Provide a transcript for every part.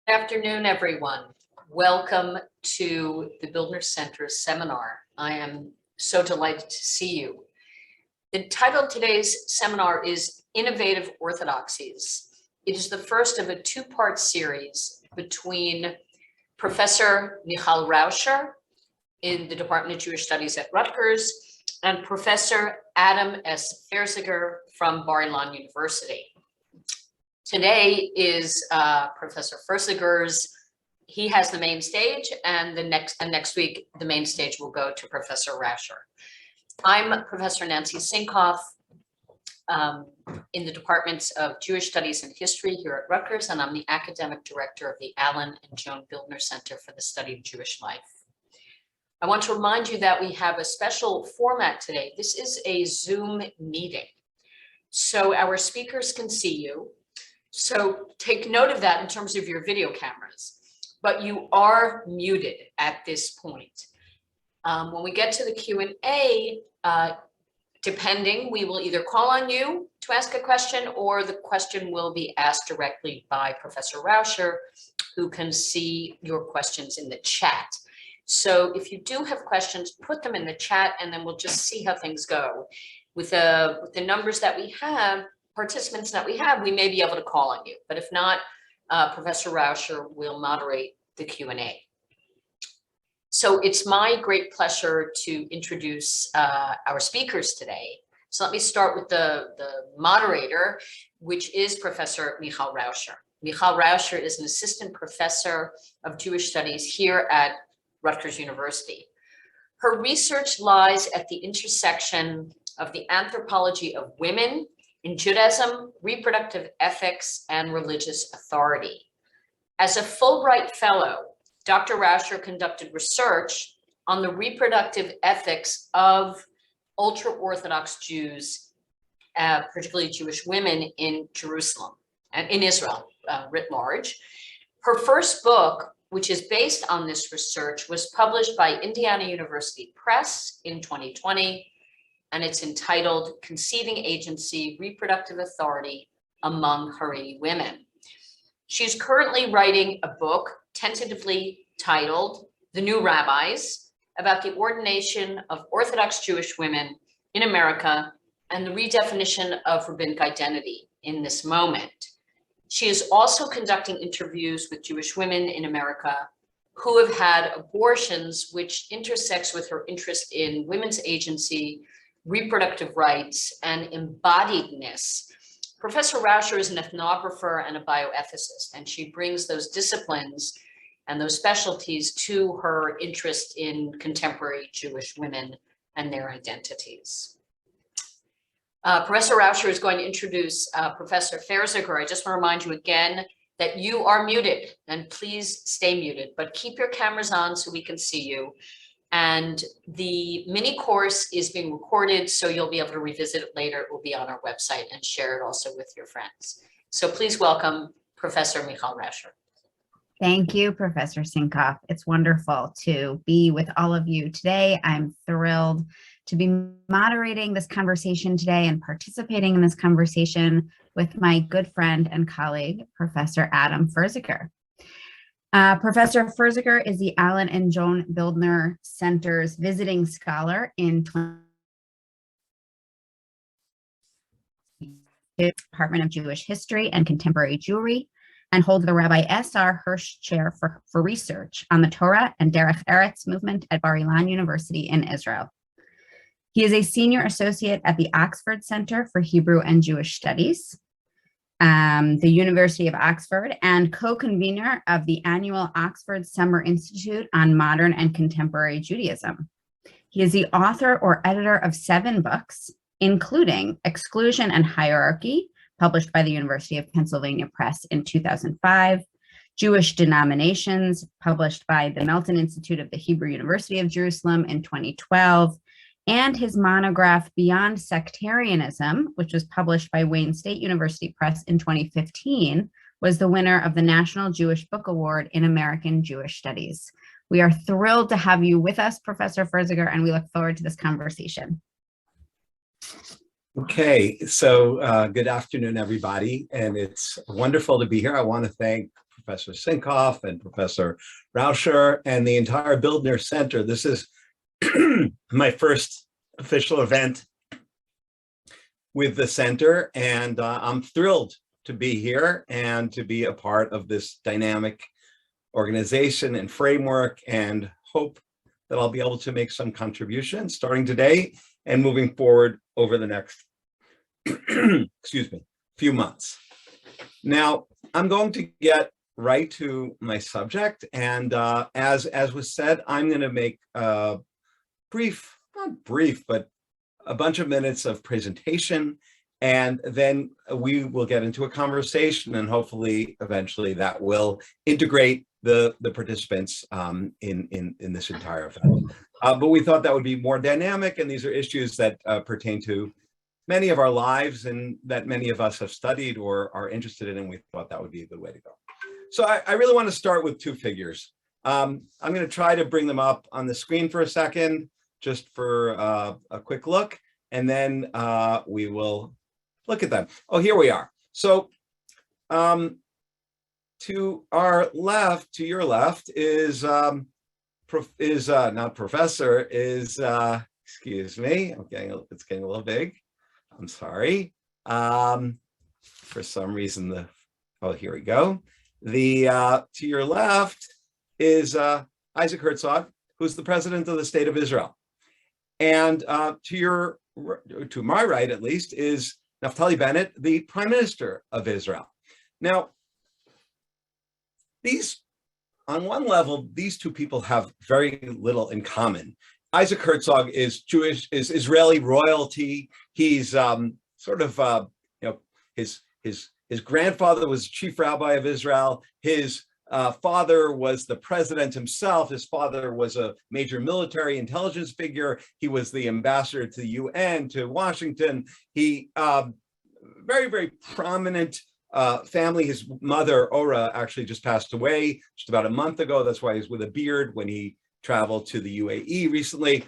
Good afternoon, everyone. Welcome to the Bildner Center seminar. I am so delighted to see you. The title of today's seminar is Innovative Orthodoxies. It is the first of a two-part series between Professor Michal Raucher in the Department of Jewish Studies at Rutgers and Professor Adam S. Ferziger from Bar-Ilan University. Today is Professor Ferziger's. He has the main stage, and next week the main stage will go to Professor Raucher. I'm Professor Nancy Sinkoff in the departments of Jewish Studies and History here at Rutgers, and I'm the academic director of the Alan and Joan Bildner Center for the Study of Jewish Life. I want to remind you that we have a special format today. This is a Zoom meeting, so our speakers can see you. So take note of that in terms of your video cameras, but you are muted at this point. When we get to the Q&A, depending, we will either call on you to ask a question, or the question will be asked directly by Professor Raucher, who can see your questions in the chat. So if you do have questions, put them in the chat, and then we'll just see how things go. With the numbers that we have, participants that we have, we may be able to call on you, but if not, Professor Raucher will moderate the Q&A. So it's my great pleasure to introduce our speakers today. So let me start with the moderator, which is Professor Michal Raucher. Michal Raucher is an assistant professor of Jewish Studies here at Rutgers University. Her research lies at the intersection of the anthropology of women in Judaism, reproductive ethics, and religious authority. As a Fulbright Fellow, Dr. Raucher conducted research on the reproductive ethics of ultra-Orthodox Jews, particularly Jewish women in Jerusalem and in Israel writ large. Her first book, which is based on this research, was published by Indiana University Press in 2020. And it's entitled Conceiving Agency, Reproductive Authority Among Haredi Women. She's currently writing a book tentatively titled The New Rabbis, about the ordination of Orthodox Jewish women in America and the redefinition of rabbinic identity in this moment. She is also conducting interviews with Jewish women in America who have had abortions, which intersects with her interest in women's agency, reproductive rights, and embodiedness. Professor Raucher is an ethnographer and a bioethicist, and she brings those disciplines and those specialties to her interest in contemporary Jewish women and their identities. Professor Raucher is going to introduce Professor Ferziger. I just want to remind you again that you are muted, and please stay muted, but keep your cameras on so we can see you. And the mini course is being recorded, so you'll be able to revisit it later. It will be on our website, and share it also with your friends. So please welcome Professor Michal Raucher. Thank you, Professor Sinkoff. It's wonderful to be with all of you today. I'm thrilled to be moderating this conversation today and participating in this conversation with my good friend and colleague, Professor Adam Ferziger. Professor Ferziger is the Alan and Joan Bildner Center's visiting scholar in the Department of Jewish History and Contemporary Jewry, and holds the Rabbi S.R. Hirsch Chair for Research on the Torah and Derech Eretz movement at Bar-Ilan University in Israel. He is a senior associate at the Oxford Center for Hebrew and Jewish Studies, the University of Oxford, and co-convener of the annual Oxford Summer Institute on Modern and Contemporary Judaism. He is the author or editor of 7 books, including Exclusion and Hierarchy, published by the University of Pennsylvania Press in 2005, Jewish Denominations, published by the Melton Institute of the Hebrew University of Jerusalem in 2012, and his monograph Beyond Sectarianism, which was published by Wayne State University Press in 2015, was the winner of the National Jewish Book Award in American Jewish Studies. We are thrilled to have you with us, Professor Ferziger, and we look forward to this conversation. Okay, so good afternoon, everybody, and it's wonderful to be here. I want to thank Professor Sinkoff and Professor Raucher and the entire Bildner Center. This is my first official event with the center, and I'm thrilled to be here and to be a part of this dynamic organization and framework, and hope that I'll be able to make some contributions starting today and moving forward over the next excuse me, few months. Now, I'm going to get right to my subject, and as was said, I'm going to make a brief, not brief, but a bunch of minutes of presentation, and then we will get into a conversation, and hopefully eventually that will integrate the participants in this entire event. But we thought that would be more dynamic, and these are issues that pertain to many of our lives and that many of us have studied or are interested in, and we thought that would be a good way to go. So I really want to start with two figures. I'm going to try to bring them up on the screen for a second, just for a quick look, and then we will look at them. Oh, here we are. So to our left, to your left, is not professor, is, excuse me, it's getting a little big. I'm sorry. For some reason, oh, here we go. To your left is Isaac Herzog, who's the president of the state of Israel. And to my right, at least, is Naftali Bennett, the prime minister of Israel. Now, on one level, these two people have very little in common. Isaac Herzog is Jewish, is Israeli royalty. He's sort of, his grandfather was chief rabbi of Israel. His father was the president himself. His father was a major military intelligence figure. He was the ambassador to the UN, to Washington. He, very, very prominent family. His mother, Ora, actually just passed away just about a month ago. That's why he's with a beard when he traveled to the UAE recently.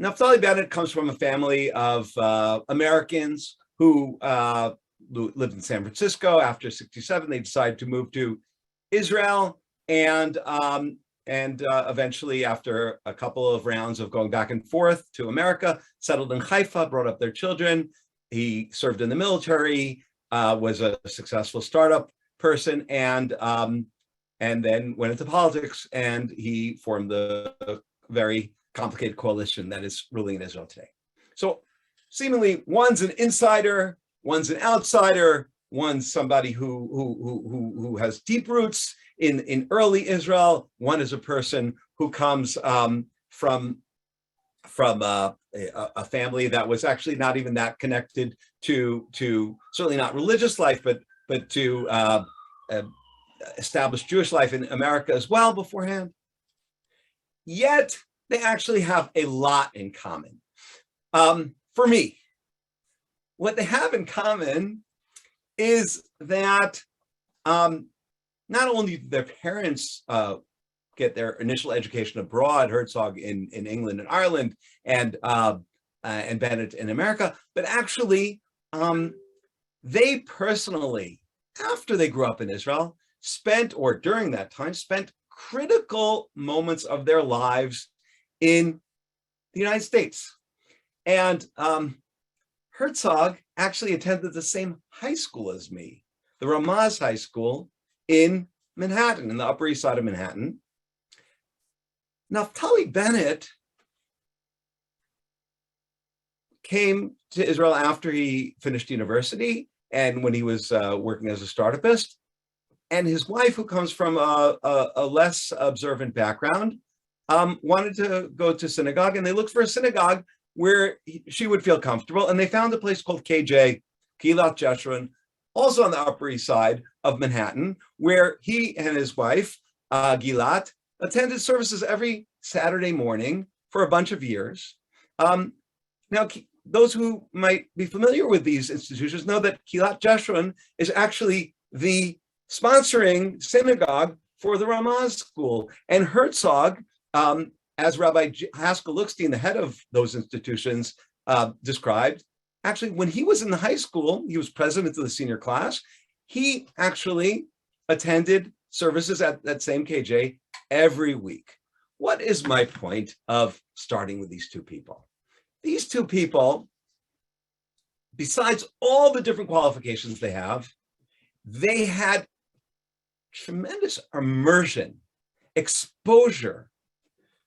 Naftali Bennett comes from a family of Americans who lived in San Francisco. After '67, they decided to move to Israel, and eventually, after a couple of rounds of going back and forth to America, settled in Haifa, brought up their children. He served in the military, was a successful startup person, and then went into politics, and he formed the very complicated coalition that is ruling in Israel today. So seemingly one's an insider, one's an outsider, one's somebody who has deep roots in early Israel. One is a person who comes from a family that was actually not even that connected to certainly not religious life, but to established Jewish life in America as well beforehand. Yet they actually have a lot in common. For me, what they have in common is that not only did their parents get their initial education abroad, Herzog in England and Ireland, and Bennett in America, but actually they personally, after they grew up in Israel, during that time, spent critical moments of their lives in the United States. And Herzog actually attended the same high school as me, the Ramaz High School in Manhattan, in the Upper East Side of Manhattan. Naftali Bennett came to Israel after he finished university and when he was working as a startupist. And his wife, who comes from a less observant background, wanted to go to synagogue, and they looked for a synagogue where she would feel comfortable. And they found a place called KJ, Gilat Jeshurun, also on the Upper East Side of Manhattan, where he and his wife, Gilat, attended services every Saturday morning for a bunch of years. Now, those who might be familiar with these institutions know that Gilat Jeshurun is actually the sponsoring synagogue for the Ramaz School. And Herzog, as Rabbi Haskell Lookstein, the head of those institutions, described, actually, when he was in the high school, he was president of the senior class, he actually attended services at that same KJ every week. What is my point of starting with these two people? These two people, besides all the different qualifications they had tremendous immersion, exposure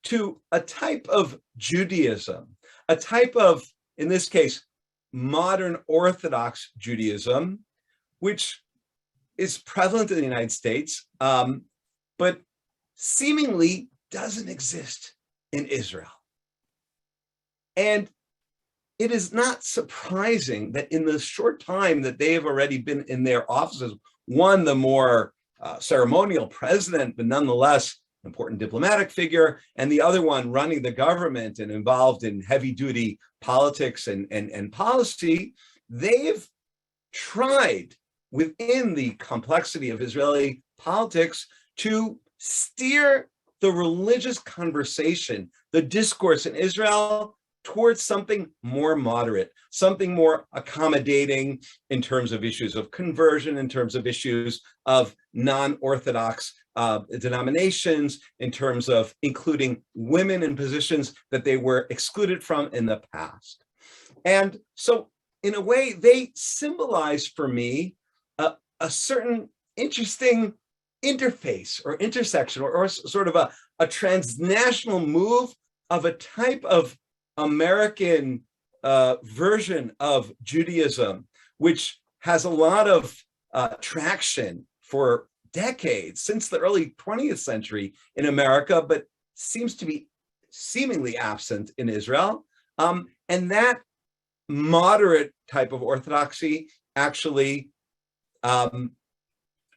to a type of Judaism, a type of, in this case, modern Orthodox Judaism, which is prevalent in the United States, but seemingly doesn't exist in Israel. And it is not surprising that in the short time that they have already been in their offices, one, the more ceremonial president, but nonetheless important diplomatic figure, and the other one running the government and involved in heavy duty politics and policy, they've tried within the complexity of Israeli politics to steer the religious conversation, the discourse in Israel towards something more moderate, something more accommodating in terms of issues of conversion, in terms of issues of non-Orthodox denominations, in terms of including women in positions that they were excluded from in the past. And so in a way, they symbolize for me a certain interesting interface or intersection or sort of a transnational move of a type of American version of Judaism, which has a lot of traction for decades, since the early 20th century in America, but seems to be seemingly absent in Israel. And that moderate type of Orthodoxy actually,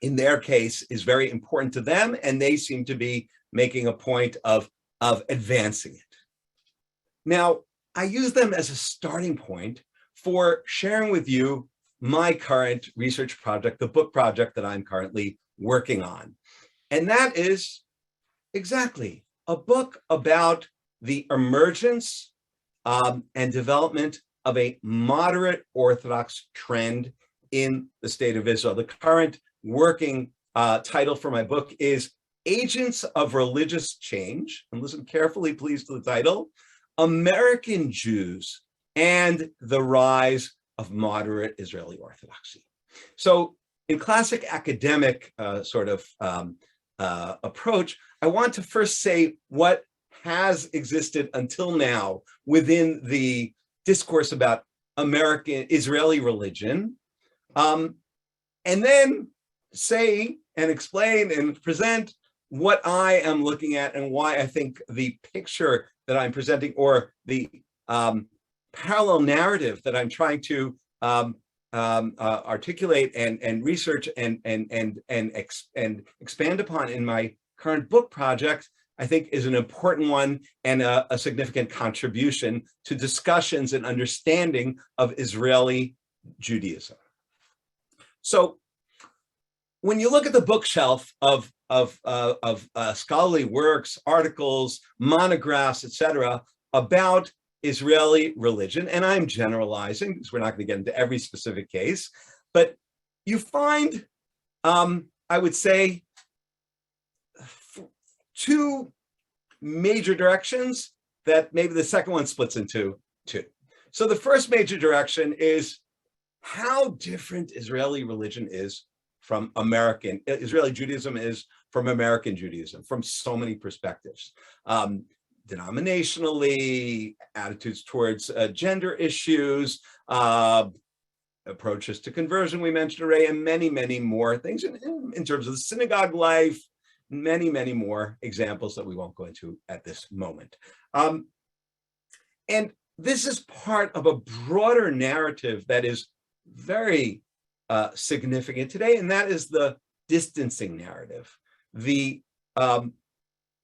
in their case, is very important to them, and they seem to be making a point of advancing it. Now, I use them as a starting point for sharing with you my current research project, the book project that I'm currently working on. And that is exactly a book about the emergence and development of a moderate Orthodox trend in the state of Israel. The current working title for my book is Agents of Religious Change. And listen carefully, please, to the title: American Jews and the Rise of Moderate Israeli Orthodoxy. So in classic academic approach, I want to first say what has existed until now within the discourse about American Israeli religion, and then say and explain and present what I am looking at and why I think the picture that I'm presenting, or the parallel narrative that I'm trying to articulate and research and expand upon in my current book project, I think is an important one and a significant contribution to discussions and understanding of Israeli Judaism. So when you look at the bookshelf of scholarly works, articles, monographs, etc., about Israeli religion, and I'm generalizing because we're not going to get into every specific case, but you find, I would say, two major directions that maybe the second one splits into two. So the first major direction is how different Israeli religion is from Israeli Judaism is from American Judaism, from so many perspectives. Denominationally, attitudes towards gender issues, approaches to conversion, we mentioned already, and many, many more things in terms of the synagogue life, many, many more examples that we won't go into at this moment. And this is part of a broader narrative that is very significant today, and that is the distancing narrative, the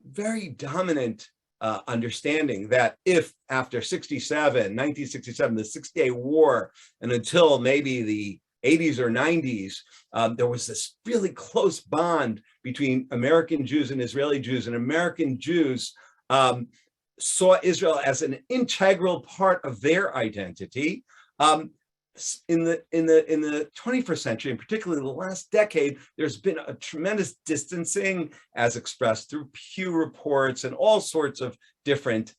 very dominant understanding that if after 1967, the Six-Day War, and until maybe the 80s or 90s, there was this really close bond between American Jews and Israeli Jews, and American Jews saw Israel as an integral part of their identity. in the 21st century, and particularly the last decade, there's been a tremendous distancing as expressed through Pew reports and all sorts of different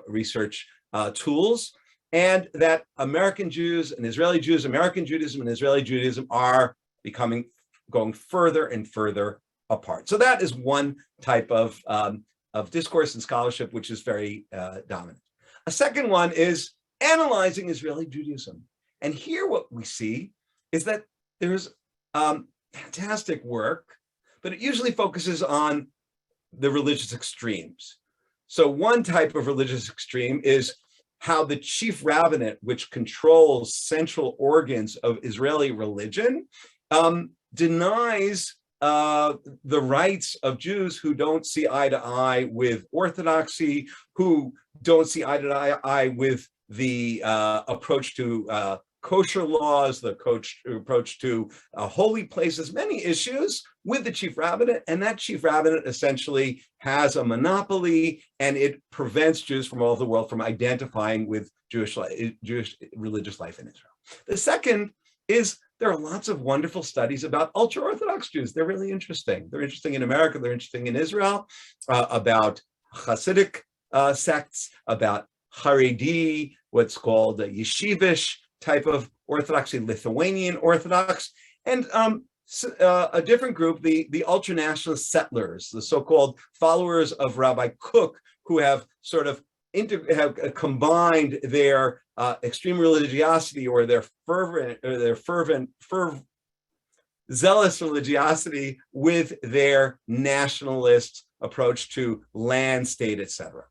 research tools, and that American Jews and Israeli Jews, American Judaism and Israeli Judaism are going further and further apart. So that is one type of discourse and scholarship which is very dominant. A second one is analyzing Israeli Judaism. And here what we see is that there's fantastic work, but it usually focuses on the religious extremes. So one type of religious extreme is how the chief rabbinate, which controls central organs of Israeli religion, denies the rights of Jews who don't see eye to eye with Orthodoxy, who don't see eye to eye with the approach to kosher laws, the approach to holy places, many issues with the chief rabbinate, and that chief rabbinate essentially has a monopoly, and it prevents Jews from all over the world from identifying with Jewish religious life in Israel. The second is there are lots of wonderful studies about ultra-Orthodox Jews. They're really interesting. They're interesting in America, they're interesting in Israel, about Hasidic sects, about Haredi, what's called a yeshivish type of Orthodoxy, Lithuanian Orthodox, and a different group, the ultranationalist settlers, the so-called followers of Rabbi Kook, who have sort of combined their extreme religiosity or their zealous religiosity with their nationalist approach to land, state, etc.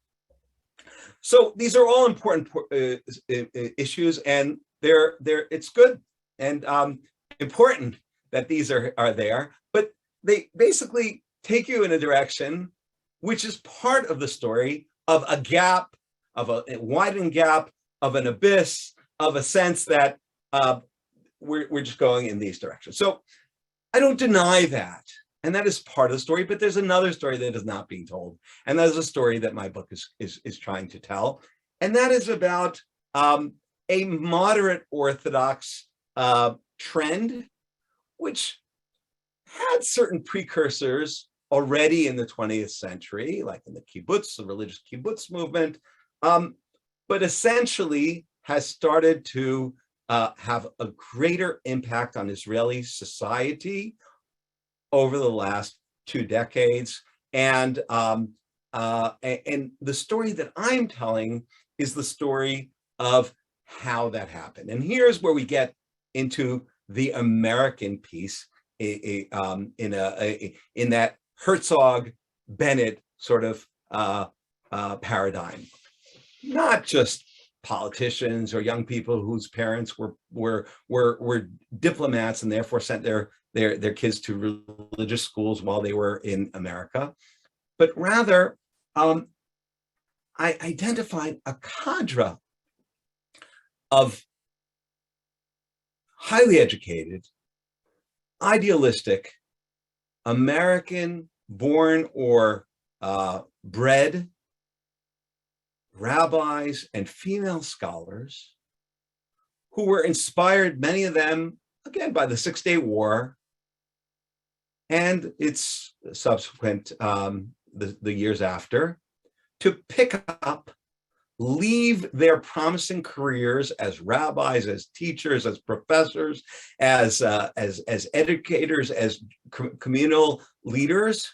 So these are all important issues, and it's good and important that these are there, but they basically take you in a direction which is part of the story of a gap, of a widened gap, of an abyss, of a sense that we're just going in these directions. So I don't deny that, and that is part of the story, but there's another story that is not being told, and that is a story that my book is trying to tell, and that is about a moderate Orthodox trend, which had certain precursors already in the 20th century, like in the kibbutz, the religious kibbutz movement, but essentially has started to have a greater impact on Israeli society over the last 2 decades. And the story that I'm telling is the story of how that happened. And here's where we get into the American piece in that Herzog-Bennett sort of paradigm. Not just politicians or young people whose parents were diplomats and therefore sent their kids to religious schools while they were in America, but rather I identified a cadre of highly educated, idealistic, American-born or bred rabbis and female scholars who were inspired, many of them, again, by the Six-Day War and its subsequent, the years after, to pick up, leave their promising careers as rabbis, as teachers, as professors, as educators, as communal leaders,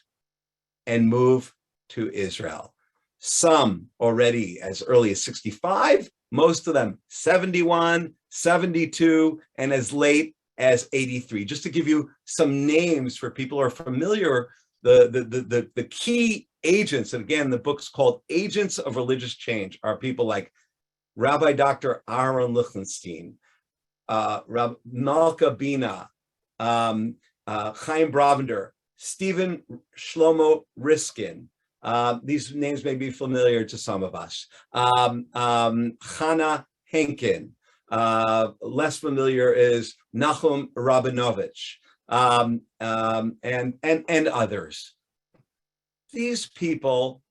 and move to Israel. Some already as early as 65, most of them 71, 72, and as late as 83. Just to give you some names for people who are familiar, the key agents, and again, the book's called Agents of Religious Change, are people like Rabbi Dr. Aaron Lichtenstein, Malka Bina, Chaim Bravender, Stephen Shlomo Riskin. These names may be familiar to some of us. Chana Henkin. Less familiar is Nachum Rabinovich, and others. These people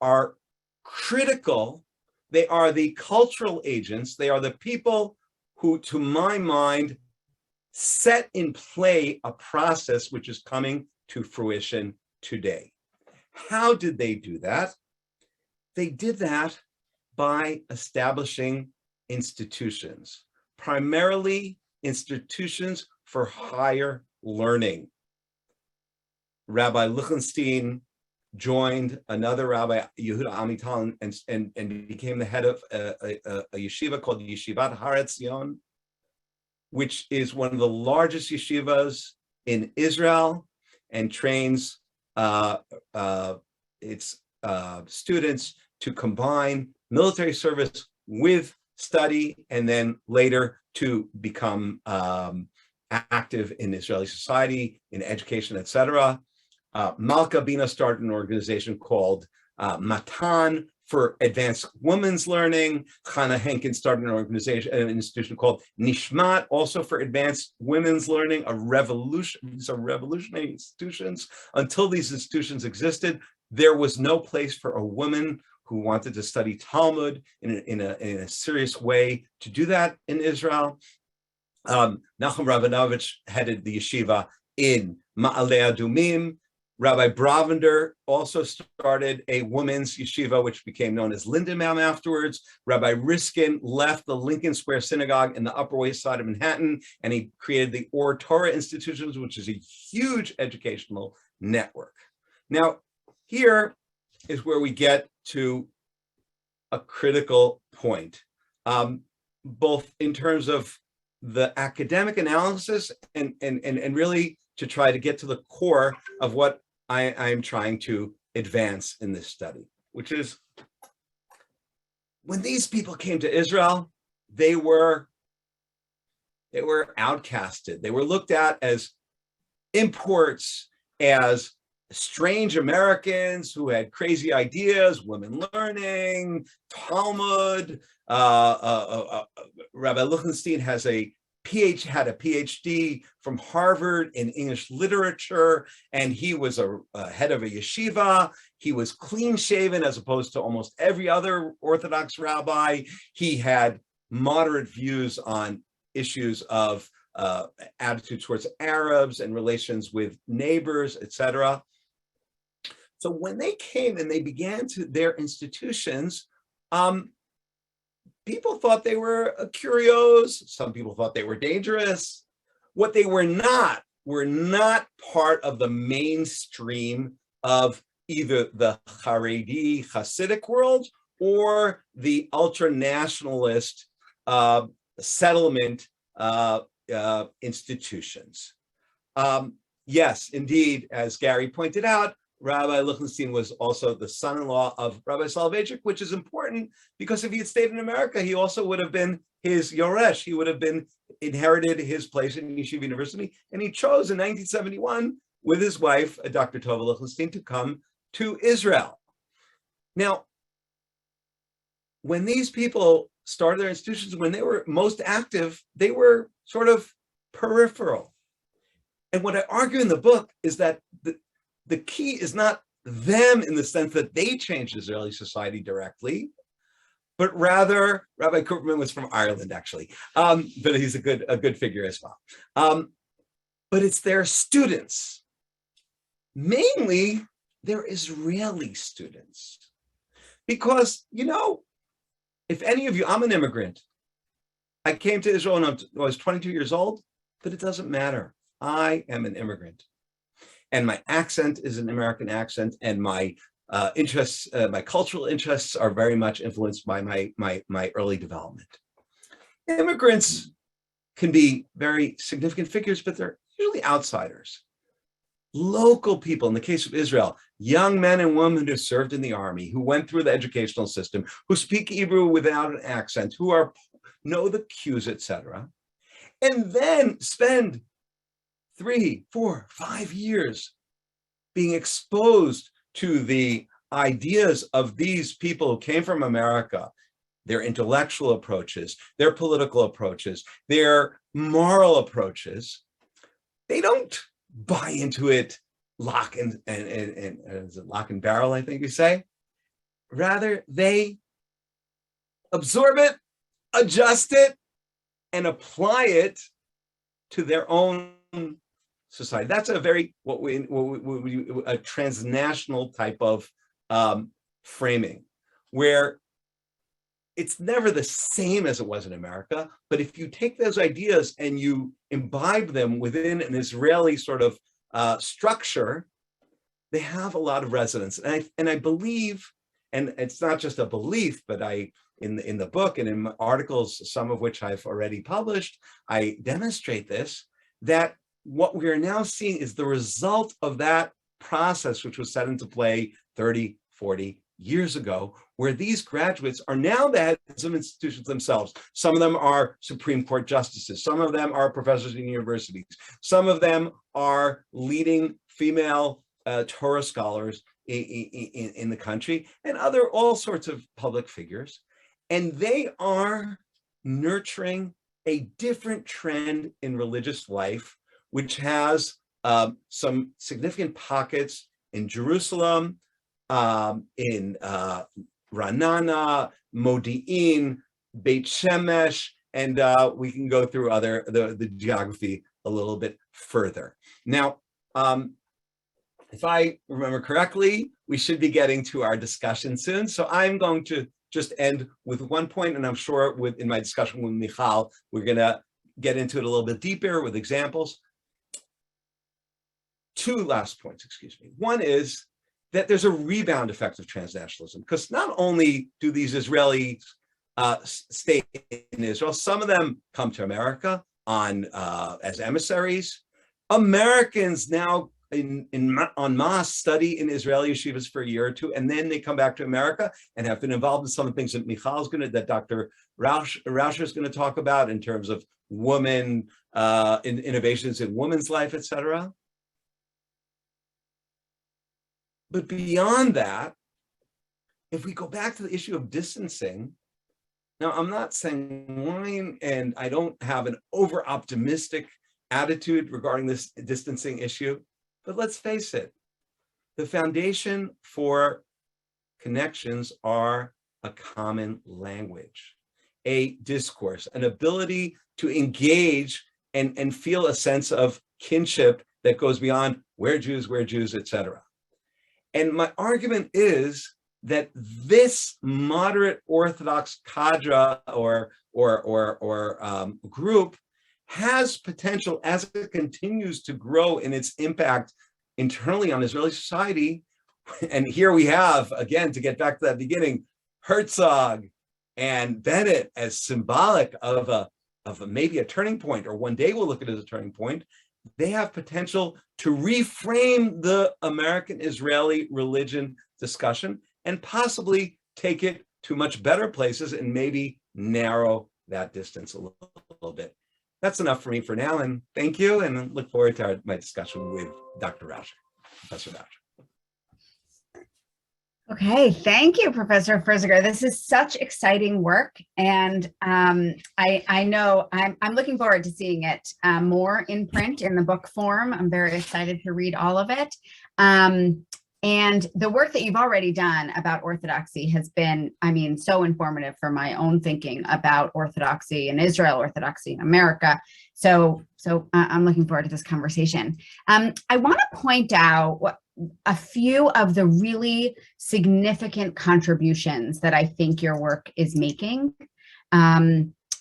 are critical. They are the cultural agents. They are the people who, to my mind, set in play a process which is coming to fruition today. How did they do that? They did that by establishing institutions, primarily institutions for higher learning. Rabbi Lichtenstein joined another Rabbi, Yehuda Amital, and became the head of a yeshiva called Yeshivat Har Etzion, which is one of the largest yeshivas in Israel and trains its students to combine military service with study, and then later to become active in Israeli society, in education, etc. Malka Bina started an organization called Matan for advanced women's learning. Chana Henkin started an institution called Nishmat, also for advanced women's learning, these are revolutionary institutions. Until these institutions existed, there was no place for a woman who wanted to study Talmud in a serious way to do that in Israel. Nachum Rabinovich headed the yeshiva in Ma'aleh Adumim. Rabbi Bravender also started a women's yeshiva, which became known as Lindenbaum afterwards. Rabbi Riskin left the Lincoln Square Synagogue in the Upper West Side of Manhattan, and he created the Or Torah Institutions, which is a huge educational network. Now, here is where we get to a critical point, both in terms of the academic analysis and really to try to get to the core of what I'm trying to advance in this study, which is when these people came to Israel, they were outcasted. They were looked at as imports, as strange Americans who had crazy ideas, women learning, Talmud. Rabbi Lichtenstein had a PhD from Harvard in English literature, and he was a head of a yeshiva. He was clean shaven as opposed to almost every other Orthodox rabbi. He had moderate views on issues of attitude towards Arabs and relations with neighbors, etc. So when they came and they began their institutions, people thought they were curios. Some people thought they were dangerous. What they were not part of the mainstream of either the Haredi Hasidic world or the ultra-nationalist settlement institutions. Yes, indeed, as Gary pointed out, Rabbi Lichtenstein was also the son-in-law of Rabbi Soloveitchik, which is important because if he had stayed in America, he also would have been his Yoresh. He would have inherited his place in Yeshiva University. And he chose in 1971 with his wife, Dr. Tova Lichtenstein, to come to Israel. Now, when these people started their institutions, when they were most active, they were sort of peripheral. And what I argue in the book is that the key is not them in the sense that they changed Israeli society directly, but rather, Rabbi Kupperman was from Ireland, actually, but he's a good figure as well. But it's their students, mainly their Israeli students. Because, if any of you, I'm an immigrant. I came to Israel when I was 22 years old, but it doesn't matter. I am an immigrant. And my accent is an American accent, and my interests, my cultural interests are very much influenced by my early development. Immigrants can be very significant figures, but they're usually outsiders. Local people, in the case of Israel, young men and women who served in the army, who went through the educational system, who speak Hebrew without an accent, who know the cues, etc., and then spend 3, 4, 5 years being exposed to the ideas of these people who came from America, their intellectual approaches, their political approaches, their moral approaches. They don't buy into it lock and is it lock and barrel, I think you say. Rather, they absorb it, adjust it, and apply it to their own society. That's a very a transnational type of framing, where it's never the same as it was in America. But if you take those ideas and you imbibe them within an Israeli sort of structure, they have a lot of resonance. And I believe, and it's not just a belief, but in the book and in my articles, some of which I've already published, I demonstrate this, that what we are now seeing is the result of that process, which was set into play 30, 40 years ago, where these graduates are now the heads of institutions themselves. Some of them are Supreme Court justices. Some of them are professors in universities. Some of them are leading female Torah scholars in the country, and all sorts of public figures. And they are nurturing a different trend in religious life, which has some significant pockets in Jerusalem, in Ra'anana, Modi'in, Beit Shemesh, and we can go through the geography a little bit further. Now, if I remember correctly, we should be getting to our discussion soon. So I'm going to just end with one point, and I'm sure in my discussion with Michal, we're going to get into it a little bit deeper with examples. Two last points, excuse me. One is that there's a rebound effect of transnationalism, because not only do these Israelis stay in Israel, some of them come to America as emissaries. Americans now en masse study in Israeli yeshivas for a year or two, and then they come back to America and have been involved in some of the things that Dr. Raucher is going to talk about in terms of women, innovations in women's life, etc. But beyond that, if we go back to the issue of distancing, now I'm not saying and I don't have an over-optimistic attitude regarding this distancing issue, but let's face it, the foundation for connections are a common language, a discourse, an ability to engage and feel a sense of kinship that goes beyond we're Jews, etc. And my argument is that this moderate Orthodox cadre or group has potential as it continues to grow in its impact internally on Israeli society. And here we have, again, to get back to that beginning, Herzog and Bennett as symbolic of maybe a turning point, or one day we'll look at it as a turning point. They have potential to reframe the American-Israeli religion discussion and possibly take it to much better places and maybe narrow that distance a little bit. That's enough for me for now, and thank you, and look forward to my discussion with Dr. Raucher, Professor Raucher. Okay, thank you, Professor Ferziger. This is such exciting work, and I know I'm looking forward to seeing it more in print in the book form. I'm very excited to read all of it. And the work that you've already done about Orthodoxy has been, I mean, so informative for my own thinking about Orthodoxy in Israel, Orthodoxy in America. So I'm looking forward to this conversation. I want to point out a few of the really significant contributions that I think your work is making.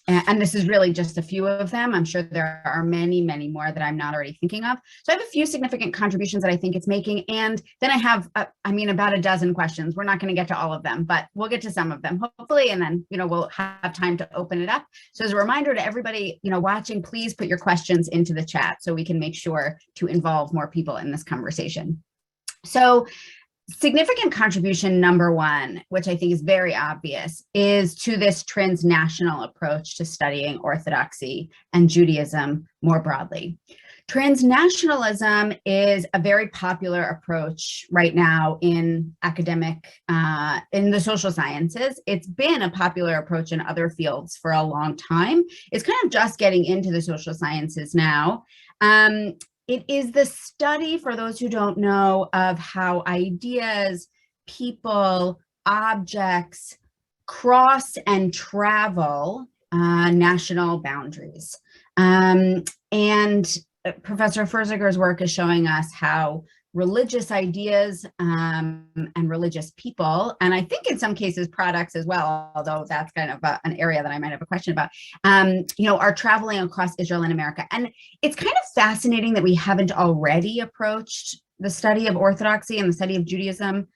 And this is really just a few of them. I'm sure there are many, many more that I'm not already thinking of. So I have a few significant contributions that I think it's making. And then I have, about a dozen questions. We're not going to get to all of them, but we'll get to some of them, hopefully. And then, we'll have time to open it up. So as a reminder to everybody, watching, please put your questions into the chat so we can make sure to involve more people in this conversation. So significant contribution number one, which I think is very obvious, is to this transnational approach to studying Orthodoxy and Judaism more broadly. Transnationalism is a very popular approach right now in in the social sciences. It's been a popular approach in other fields for a long time. It's kind of just getting into the social sciences now. It is the study, for those who don't know, of how ideas, people, objects, cross and travel national boundaries. And Professor Ferziger's work is showing us how religious ideas and religious people, and I think in some cases products as well, although that's kind of an area that I might have a question about, are traveling across Israel and America. And it's kind of fascinating that we haven't already approached the study of Orthodoxy and the study of Judaism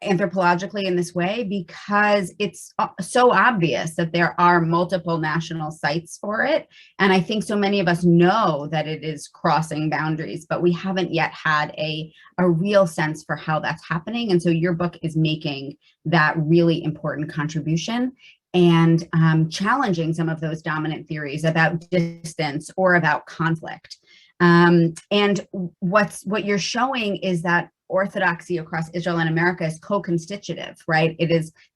anthropologically in this way, because it's so obvious that there are multiple national sites for it. And I think so many of us know that it is crossing boundaries, but we haven't yet had a real sense for how that's happening. And so your book is making that really important contribution and challenging some of those dominant theories about distance or about conflict. And what you're showing is that Orthodoxy across Israel and America is co-constitutive, right?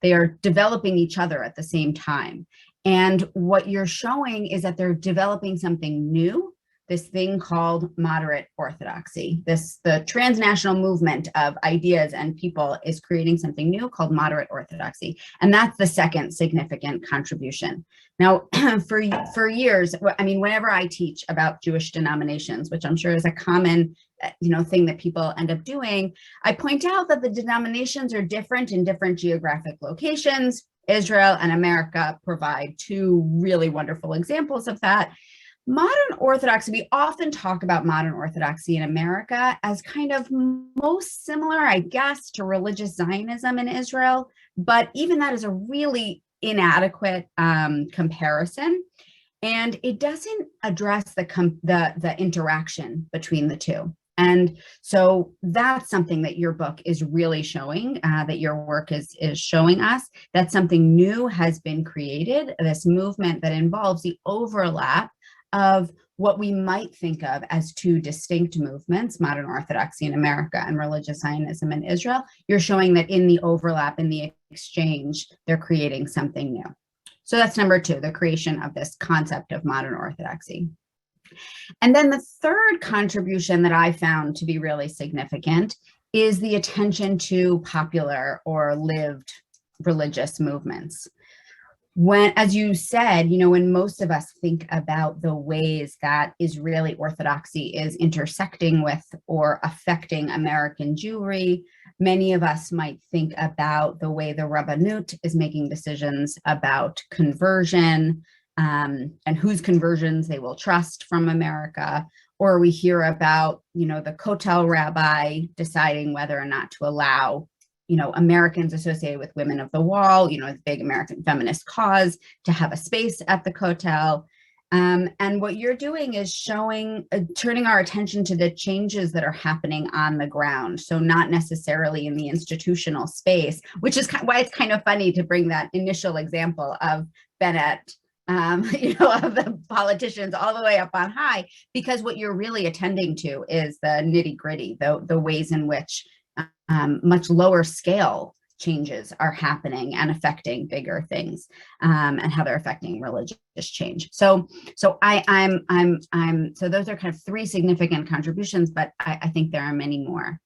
They are developing each other at the same time. And what you're showing is that they're developing something new, this thing called moderate Orthodoxy. The transnational movement of ideas and people is creating something new called moderate Orthodoxy. And that's the second significant contribution. Now, for years, I mean, whenever I teach about Jewish denominations, which I'm sure is a common thing that people end up doing, I point out that the denominations are different in different geographic locations. Israel and America provide two really wonderful examples of that. Modern Orthodoxy, we often talk about modern Orthodoxy in America as kind of most similar, I guess, to religious Zionism in Israel, but even that is a really inadequate comparison. And it doesn't address the interaction between the two. And so that's something that your book is really showing, that your work is showing us, that something new has been created, this movement that involves the overlap of what we might think of as two distinct movements, modern Orthodoxy in America and religious Zionism in Israel. You're showing that in the overlap, in the exchange, they're creating something new. So that's number two, the creation of this concept of modern Orthodoxy. And then the third contribution that I found to be really significant is the attention to popular or lived religious movements. When, as you said, when most of us think about the ways that Israeli Orthodoxy is intersecting with or affecting American Jewry, many of us might think about the way the Rabbanut is making decisions about conversion, and whose conversions they will trust from America, or we hear about, the Kotel rabbi deciding whether or not to allow, Americans associated with Women of the Wall, the big American feminist cause, to have a space at the Kotel. And what you're doing is turning our attention to the changes that are happening on the ground. So not necessarily in the institutional space, which is why it's kind of funny to bring that initial example of Bennett, of the politicians all the way up on high, because what you're really attending to is the nitty gritty, the ways in which much lower scale changes are happening and affecting bigger things, and how they're affecting religious change. So those are kind of three significant contributions, but I think there are many more.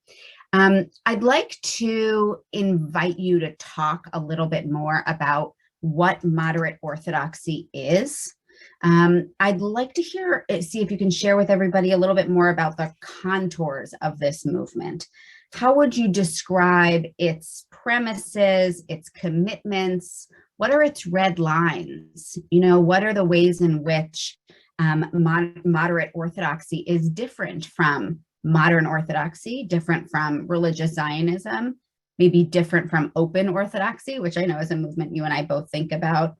I'd like to invite you to talk a little bit more about what moderate Orthodoxy is. I'd like to see if you can share with everybody a little bit more about the contours of this movement. How would you describe its premises, its commitments? What are its red lines? What are the ways in which moderate Orthodoxy is different from modern Orthodoxy, different from religious Zionism, maybe different from open Orthodoxy, which I know is a movement you and I both think about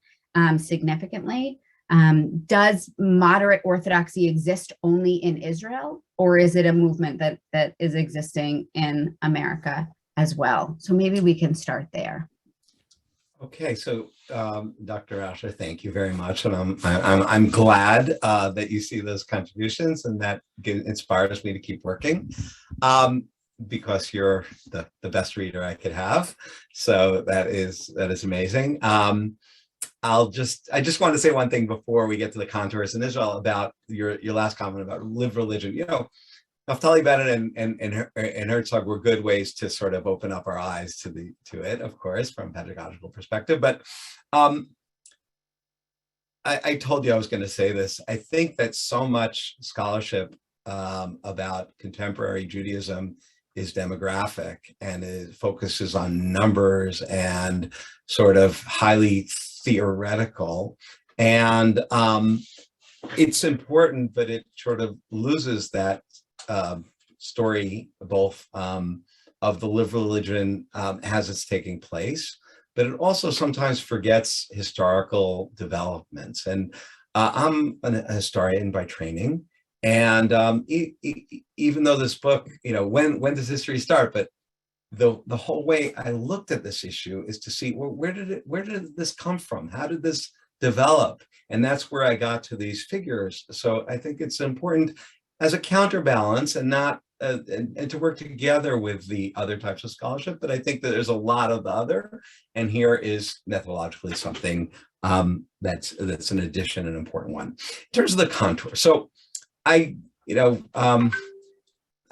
significantly. Does moderate Orthodoxy exist only in Israel, or is it a movement that is existing in America as well? So maybe we can start there. Okay, so Dr. Raucher, thank you very much, and I'm glad that you see those contributions, and that inspires me to keep working. Because you're the best reader I could have. So that is amazing. I just want to say one thing before we get to the contours in Israel about your last comment about lived religion. Naftali Bennett and Herzog were good ways to sort of open up our eyes to it, of course, from a pedagogical perspective. But I told you I was going to say this. I think that so much scholarship about contemporary Judaism is demographic, and it focuses on numbers and sort of highly theoretical. And it's important, but it sort of loses that story, both of the lived religion as it's taking place, but it also sometimes forgets historical developments. And I'm a historian by training, and even though this book, when does history start? But the whole way I looked at this issue is to see, well, where did this come from? How did this develop? And that's where I got to these figures. So I think it's important as a counterbalance, and not and to work together with the other types of scholarship. But I think that there's a lot of the other, and here is methodologically something that's an addition, an important one. In terms of the contour, so I'm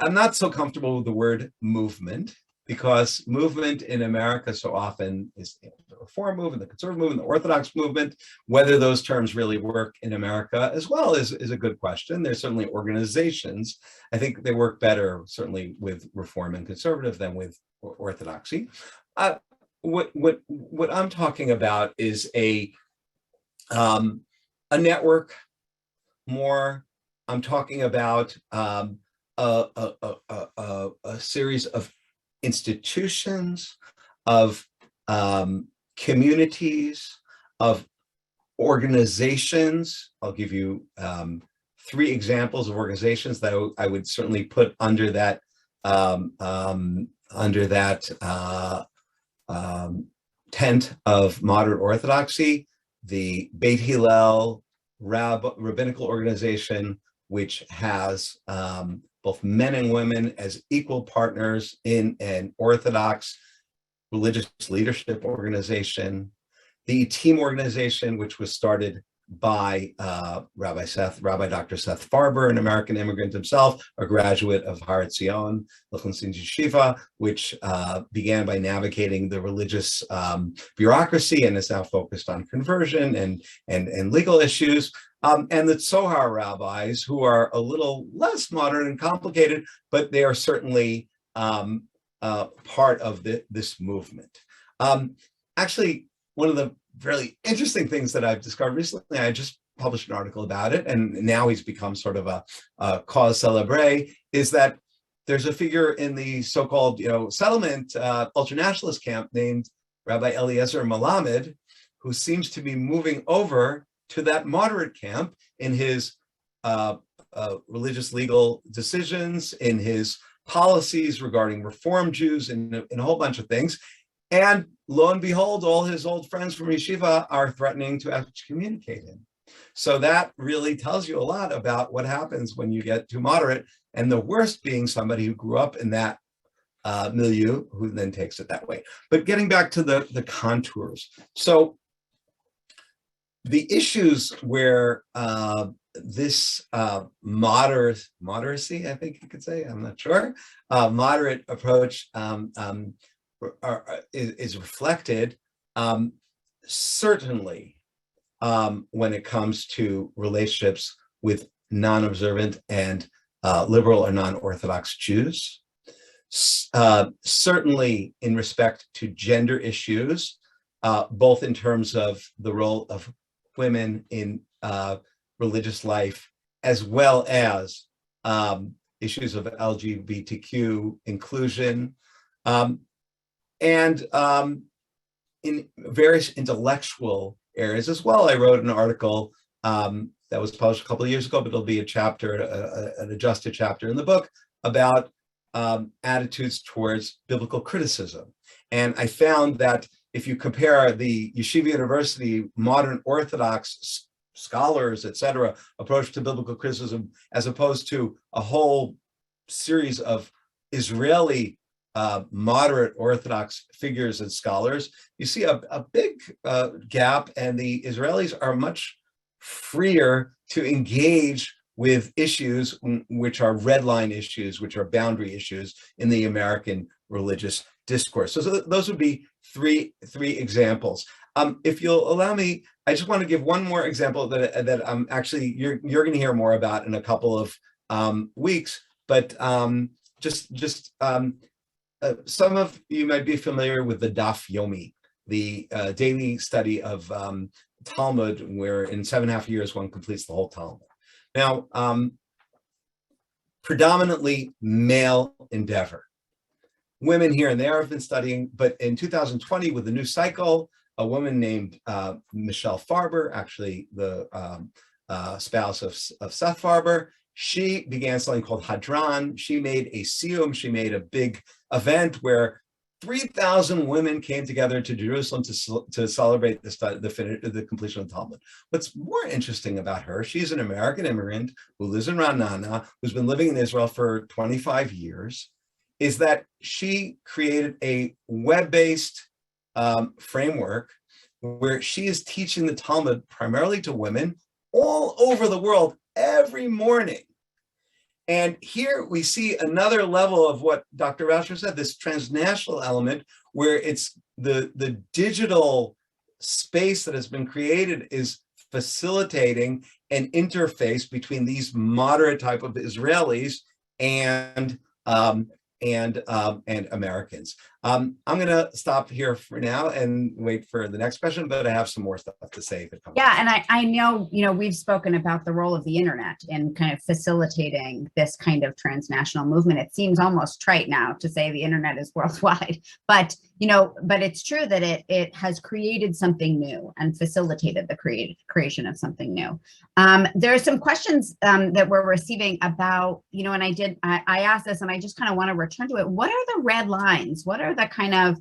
not so comfortable with the word movement, because movement in America so often is the Reform movement, the Conservative movement, the Orthodox movement. Whether those terms really work in America as well is a good question. There's certainly organizations. I think they work better, certainly, with Reform and Conservative than with Orthodoxy. What I'm talking about is a network more. I'm talking about a series of institutions, of communities, of organizations. I'll give you 3 examples of organizations that I would certainly put under that tent of modern Orthodoxy: the Beit Hillel rabbinical organization, which has both men and women as equal partners in an Orthodox religious leadership organization. The team organization, which was started by Rabbi Dr. Seth Farber, an American immigrant himself, a graduate of Har Etzion, Liechtenstein Yeshiva, which began by navigating the religious bureaucracy and is now focused on conversion and legal issues. And the Tzohar rabbis, who are a little less modern and complicated, but they are certainly part of this movement. Actually, one of the really interesting things that I've discovered recently, I just published an article about it, and now he's become sort of a cause célèbre, is that there's a figure in the so-called settlement ultranationalist camp named Rabbi Eliezer Melamed, who seems to be moving over to that moderate camp in his religious legal decisions, in his policies regarding Reform Jews, and a whole bunch of things. And lo and behold, all his old friends from yeshiva are threatening to excommunicate him. So that really tells you a lot about what happens when you get too moderate, and the worst being somebody who grew up in that milieu, who then takes it that way. But getting back to the contours. So the issues where this moderacy, I think you could say, I'm not sure, moderate approach is reflected, certainly when it comes to relationships with non-observant and liberal or non-Orthodox Jews, certainly in respect to gender issues, both in terms of the role of women in religious life, as well as issues of LGBTQ inclusion, and in various intellectual areas as well. I wrote an article that was published a couple of years ago, but it'll be a chapter, an adjusted chapter in the book, about attitudes towards biblical criticism. And I found that if you compare the Yeshiva University modern Orthodox scholars, et cetera, approach to biblical criticism, as opposed to a whole series of Israeli moderate Orthodox figures and scholars, you see a big gap, and the Israelis are much freer to engage with issues which are red line issues, which are boundary issues in the American religious discourse. So those would be three examples. If you'll allow me, I just want to give one more example that actually you're going to hear more about in a couple of weeks. But some of you might be familiar with the Daf Yomi, the daily study of Talmud, where in 7.5 years one completes the whole Talmud. Now, predominantly male endeavor. Women here and there have been studying, but in 2020, with the new cycle, a woman named Michal Raucher, actually the spouse of Seth Farber, she began something called Hadran. She made a siyum, she made a big event where 3,000 women came together to Jerusalem to celebrate the completion of the Talmud. What's more interesting about her, she's an American immigrant who lives in Ra'anana, who's been living in Israel for 25 years, is that she created a web-based framework where she is teaching the Talmud primarily to women all over the world every morning. And here we see another level of what Dr. Raucher said, this transnational element, where it's the digital space that has been created is facilitating an interface between these moderate type of Israelis and Americans. I'm going to stop here for now and wait for the next question, but I have some more stuff to say if it comes. Yeah, and I know, we've spoken about the role of the internet in kind of facilitating this kind of transnational movement. It seems almost trite now to say the internet is worldwide, but it's true that it has created something new and facilitated the creation of something new. There are some questions that we're receiving about, and I asked this and I just kind of want to return to it. What are the red lines? What are the kind of,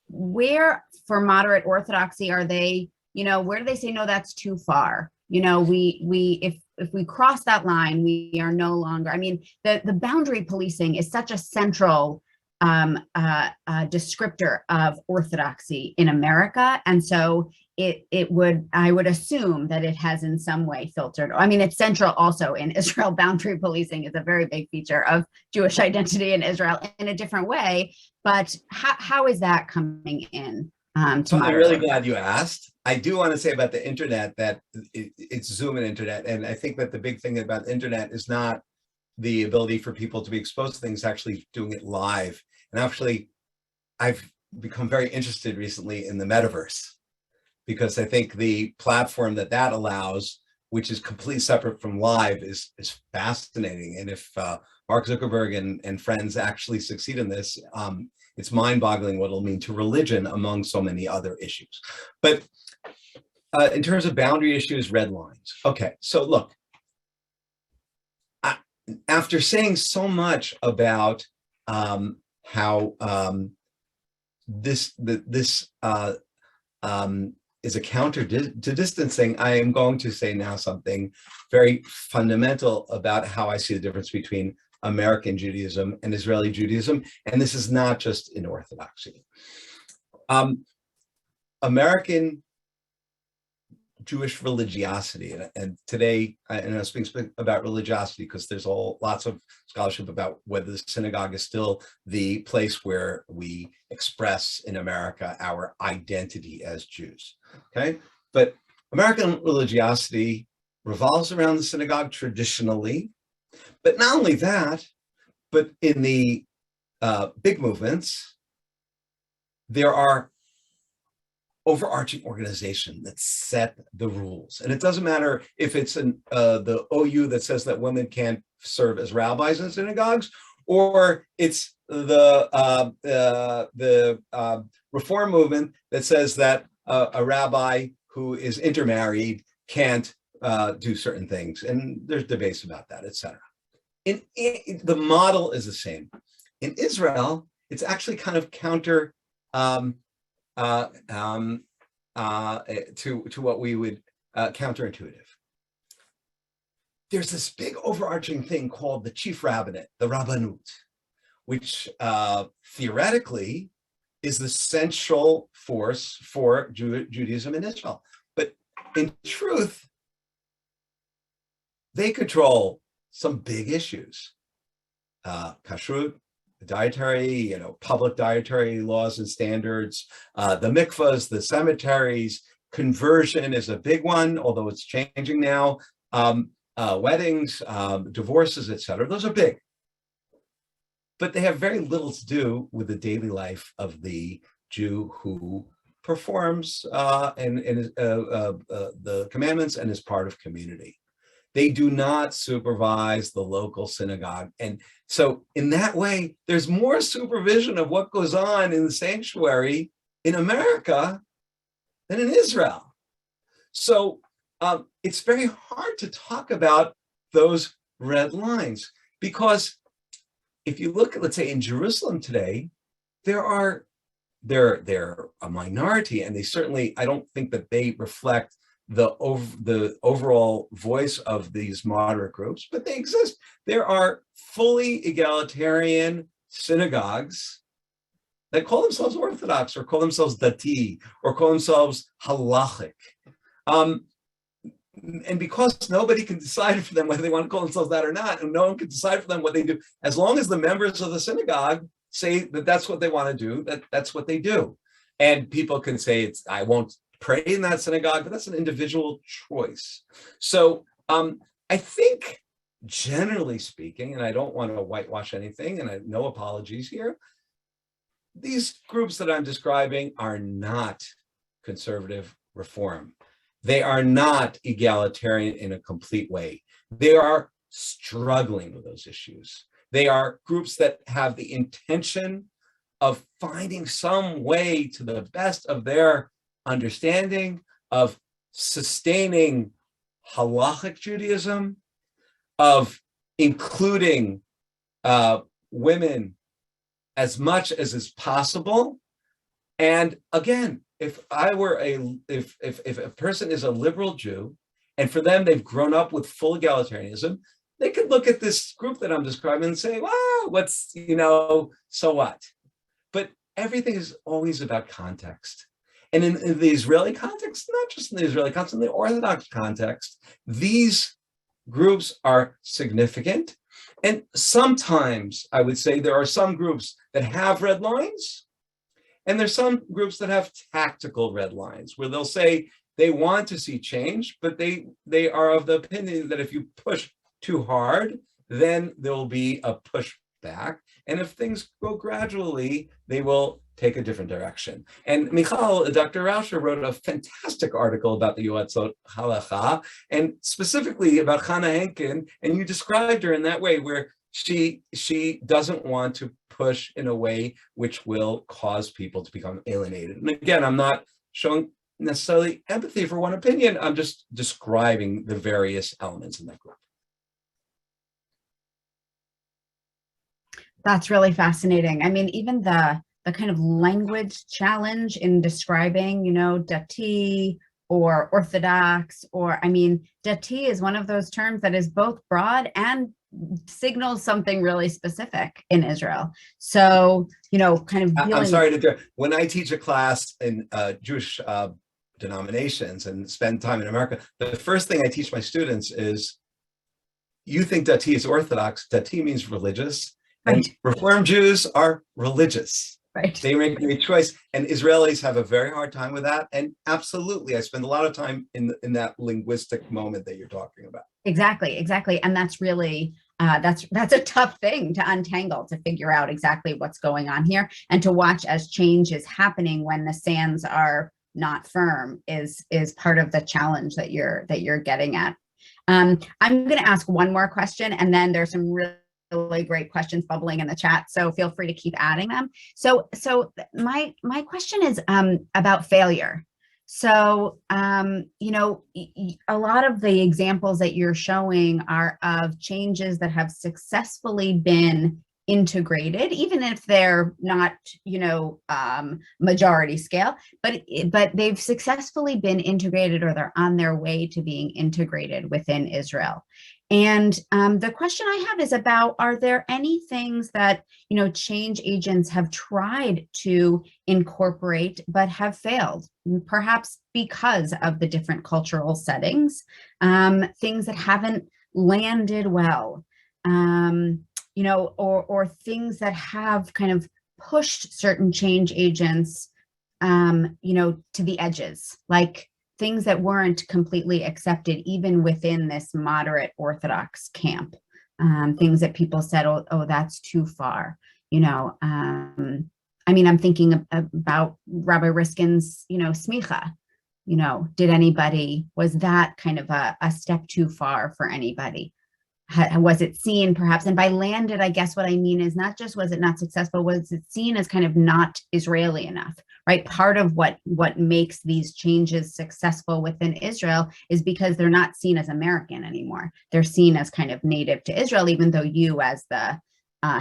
where for moderate Orthodoxy are they, where do they say, no, that's too far? If we cross that line, we are no longer, the boundary policing is such a central descriptor of Orthodoxy in America. And so I would assume that it has in some way filtered. It's central also in Israel. Boundary policing is a very big feature of Jewish identity in Israel in a different way. But how is that coming in? So I'm really glad you asked. I do want to say about the internet that it's Zoom and internet. And I think that the big thing about the internet is not the ability for people to be exposed to things, actually doing it live. And actually, I've become very interested recently in the metaverse, because I think the platform that allows, which is completely separate from live, is fascinating. And if Mark Zuckerberg and friends actually succeed in this, it's mind-boggling what it'll mean to religion among so many other issues. But in terms of boundary issues, red lines. Okay, so look, after saying so much about how this is a counter to distancing, I am going to say now something very fundamental about how I see the difference between American Judaism and Israeli Judaism. And this is not just in Orthodoxy. American Jewish religiosity, and today I'm speaking about religiosity because there's lots of scholarship about whether the synagogue is still the place where we express in America our identity as Jews. Okay, but American religiosity revolves around the synagogue traditionally, but not only that, but in the big movements, there are overarching organization that set the rules. And it doesn't matter if it's the OU that says that women can't serve as rabbis in synagogues, or it's the reform movement that says that a rabbi who is intermarried can't do certain things. And there's debates about that, etc. The model is the same. In Israel, it's actually kind of counter to what we would counterintuitive. There's this big overarching thing called the chief rabbinate, the rabbanut, which theoretically is the central force for Judaism in Israel. But in truth, they control some big issues. Kashrut, dietary, public dietary laws and standards, the mikvahs, the cemeteries, conversion is a big one, although it's changing now. Weddings, divorces, etc. Those are big. But they have very little to do with the daily life of the Jew who performs the commandments and is part of community. They do not supervise the local synagogue. And so in that way, there's more supervision of what goes on in the sanctuary in America than in Israel. So it's very hard to talk about those red lines, because if you look at, let's say, in Jerusalem today, they're a minority, and they certainly, I don't think that they reflect the overall voice of these moderate groups, but they exist. There are fully egalitarian synagogues that call themselves Orthodox, or call themselves Dati, or call themselves Halachic. And because nobody can decide for them whether they want to call themselves that or not, and no one can decide for them what they do, as long as the members of the synagogue say that that's what they want to do, that's what they do. And people can say, I won't pray in that synagogue, but that's an individual choice. So I think, generally speaking, and I don't want to whitewash anything, and no apologies here, these groups that I'm describing are not conservative reform. They are not egalitarian in a complete way. They are struggling with those issues. They are groups that have the intention of finding some way, to the best of their understanding, of sustaining halachic Judaism, of including women as much as is possible. And again, if a person is a liberal Jew, and for them they've grown up with full egalitarianism, they could look at this group that I'm describing and say, wow, so what? But everything is always about context. And in the Israeli context, not just in the Israeli context, in the Orthodox context, these groups are significant. And sometimes I would say there are some groups that have red lines, and there's some groups that have tactical red lines, where they'll say they want to see change, but they are of the opinion that if you push too hard, then there will be a pushback. And if things go gradually, they will take a different direction. And Michal, Dr. Raucher, wrote a fantastic article about the Yoatzot Halacha, and specifically about Hannah Henkin, and you described her in that way, where she doesn't want to push in a way which will cause people to become alienated. And again, I'm not showing necessarily empathy for one opinion, I'm just describing the various elements in that group. That's really fascinating. I mean, even the kind of language challenge in describing, Dati or Orthodox, Dati is one of those terms that is both broad and signals something really specific in Israel. So, kind of dealing. I'm sorry to do. When I teach a class in Jewish denominations and spend time in America, the first thing I teach my students is, you think Dati is Orthodox. Dati means religious, and right. Reform Jews are religious. Right. They make a choice, and Israelis have a very hard time with that. And absolutely, I spend a lot of time in that linguistic moment that you're talking about. Exactly. And that's really that's a tough thing to untangle, to figure out exactly what's going on here, and to watch as change is happening when the sands are not firm is part of the challenge that you're getting at. I'm going to ask one more question, and then there's some really great questions bubbling in the chat, so feel free to keep adding them. So my question is about failure. So a lot of the examples that you're showing are of changes that have successfully been integrated, even if they're not majority scale, but they've successfully been integrated, or they're on their way to being integrated within Israel. And the question I have is about, are there any things that, change agents have tried to incorporate but have failed, perhaps because of the different cultural settings, things that haven't landed well, or things that have kind of pushed certain change agents, to the edges, like things that weren't completely accepted even within this moderate Orthodox camp, things that people said, oh, that's too far, I'm thinking about Rabbi Riskin's, smicha. Was that kind of a step too far for anybody? Was it seen perhaps, and by landed, I guess what I mean is not just was it not successful, was it seen as kind of not Israeli enough, right? Part of what makes these changes successful within Israel is because they're not seen as American anymore. They're seen as kind of native to Israel, even though you as the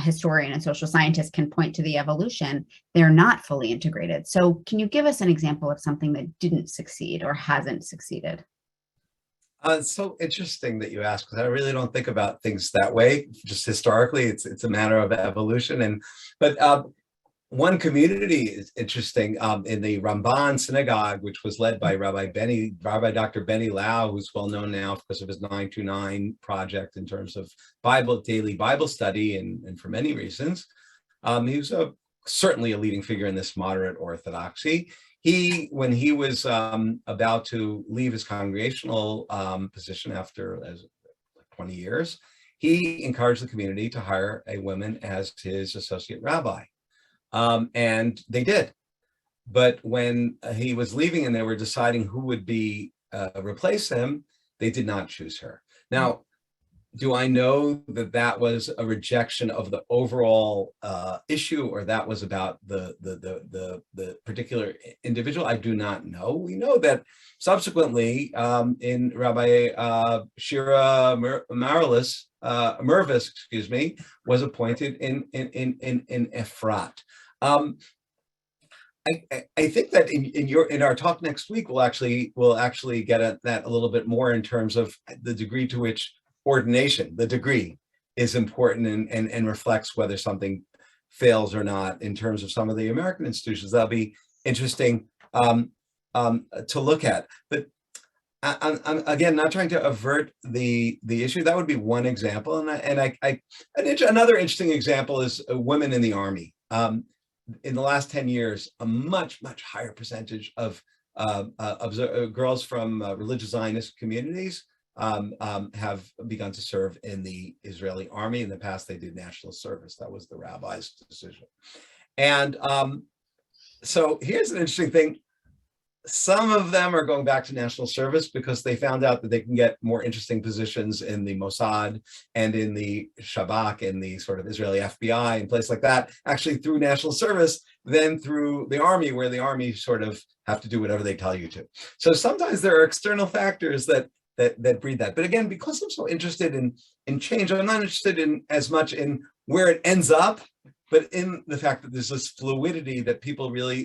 historian and social scientist can point to the evolution, they're not fully integrated. So can you give us an example of something that didn't succeed or hasn't succeeded? It's so interesting that you ask, because I really don't think about things that way. Just historically, it's a matter of evolution. But one community is interesting in the Ramban synagogue, which was led by Rabbi Dr. Benny Lau, who's well known now because of his 929 project in terms of daily Bible study, and for many reasons. He was certainly a leading figure in this moderate Orthodoxy. When he was about to leave his congregational position after 20 years, he encouraged the community to hire a woman as his associate rabbi. And they did. But when he was leaving and they were deciding who would replace him, they did not choose her. Now, do I know that was a rejection of the overall issue, or that was about the particular individual? I do not know. We know that subsequently, in Rabbi Shira Mervis, was appointed in Efrat. I think that in our talk next week, we'll actually get at that a little bit more in terms of the degree to which ordination, the degree, is important and reflects whether something fails or not in terms of some of the American institutions. That'll be interesting to look at. But I'm again not trying to avert the issue. That would be one example, another interesting example is women in the army. In the last 10 years, a much higher percentage of girls from religious Zionist communities have begun to serve in the Israeli army. In the past, they did national service. That was the rabbi's decision. And so here's an interesting thing. Some of them are going back to national service because they found out that they can get more interesting positions in the Mossad and in the Shabak and the sort of Israeli FBI and places like that, actually through national service than through the army, where the army sort of have to do whatever they tell you to. So sometimes there are external factors that breed that. But again, because I'm so interested in change, I'm not interested in as much in where it ends up, but in the fact that there's this fluidity that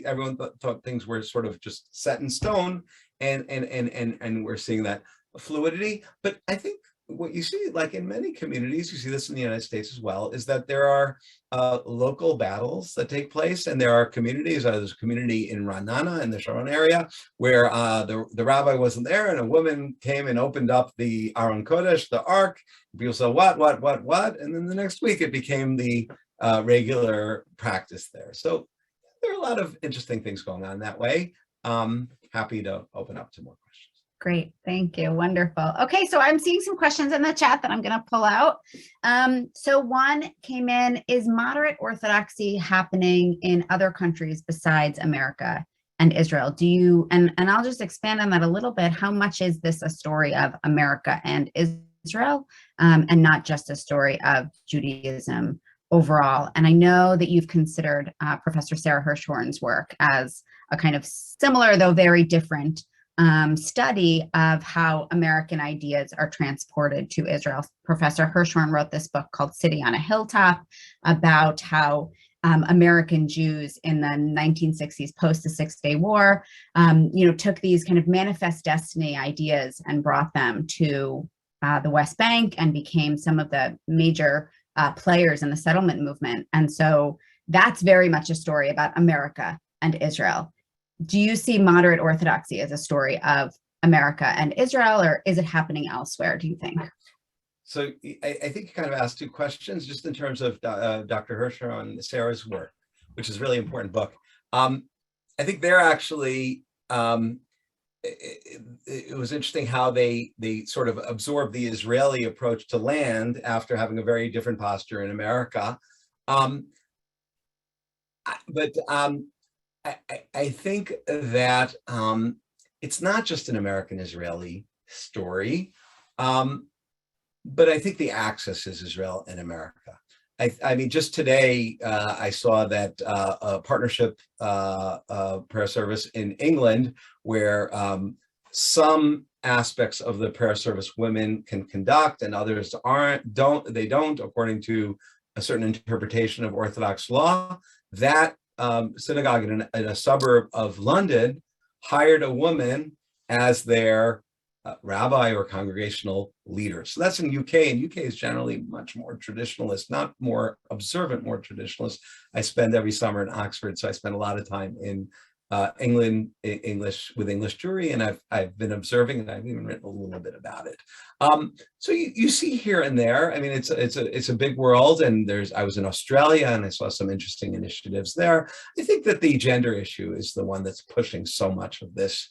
everyone thought things were sort of just set in stone, and we're seeing that fluidity. But I think what you see, like in many communities, you see this in the United States as well, is that there are local battles that take place, and there are communities. There's a community in Ra'anana in the Sharon area where the rabbi wasn't there, and a woman came and opened up the Aron Kodesh, the Ark. People said, what? And then the next week it became the regular practice there. So there are a lot of interesting things going on that way. Happy to open up to more questions. Great, thank you, wonderful. Okay, so I'm seeing some questions in the chat that I'm going to pull out. So one came in: is moderate Orthodoxy happening in other countries besides America and Israel? Do you, and I'll just expand on that a little bit. How much is this a story of America and Israel, and not just a story of Judaism overall? And I know that you've considered Professor Sarah Hirschhorn's work as a kind of similar, though very different, study of how American ideas are transported to Israel. Professor Hirschhorn wrote this book called City on a Hilltop about how American Jews in the 1960s, post the Six-Day War, took these kind of manifest destiny ideas and brought them to the West Bank and became some of the major players in the settlement movement. And so that's very much a story about America and Israel. Do you see moderate Orthodoxy as a story of America and Israel, or is it happening elsewhere, do you think? So I think you kind of asked two questions just in terms of Dr. Raucher on Sarah's work, which is a really important book. I think they're actually, it was interesting how they sort of absorbed the Israeli approach to land after having a very different posture in America. I think that it's not just an American-Israeli story, but I think the axis is Israel and America. I mean, just today, I saw that a partnership prayer service in England where some aspects of the prayer service women can conduct and others don't, according to a certain interpretation of Orthodox law. That synagogue in a suburb of London hired a woman as their rabbi or congregational leader. So that's in UK, and UK is generally much more traditionalist, not more observant, more traditionalist. I spend every summer in Oxford, so I spend a lot of time in England, English Jewry, and I've been observing, and I've even written a little bit about it. So you see here and there. I mean, it's a big world, and I was in Australia, and I saw some interesting initiatives there. I think that the gender issue is the one that's pushing so much of it,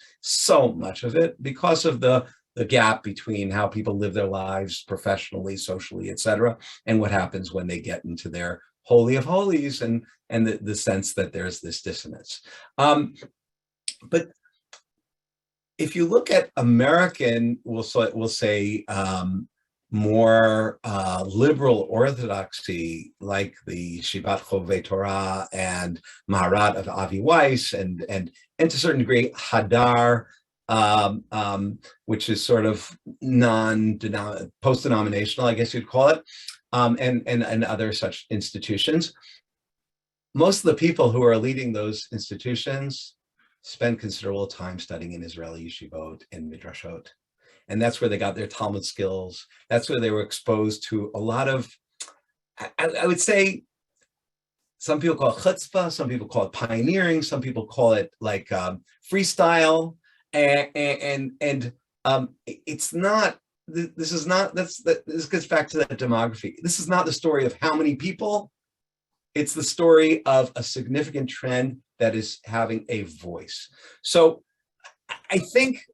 because of the gap between how people live their lives professionally, socially, etc., and what happens when they get into their holy of holies, and the sense that there's this dissonance. But if you look at American, we'll say more liberal orthodoxy, like the Shivat Chovei Torah and Maharat of Avi Weiss, and to a certain degree Hadar, which is sort of post-denominational, I guess you'd call it, and other such institutions. Most of the people who are leading those institutions spend considerable time studying in Israeli yeshivot and midrashot. And that's where they got their Talmud skills. That's where they were exposed to a lot of, I would say, some people call it chutzpah, some people call it pioneering, some people call it like freestyle. And it's not, this gets back to that demography. This is not the story of how many people. It's the story of a significant trend that is having a voice. So I think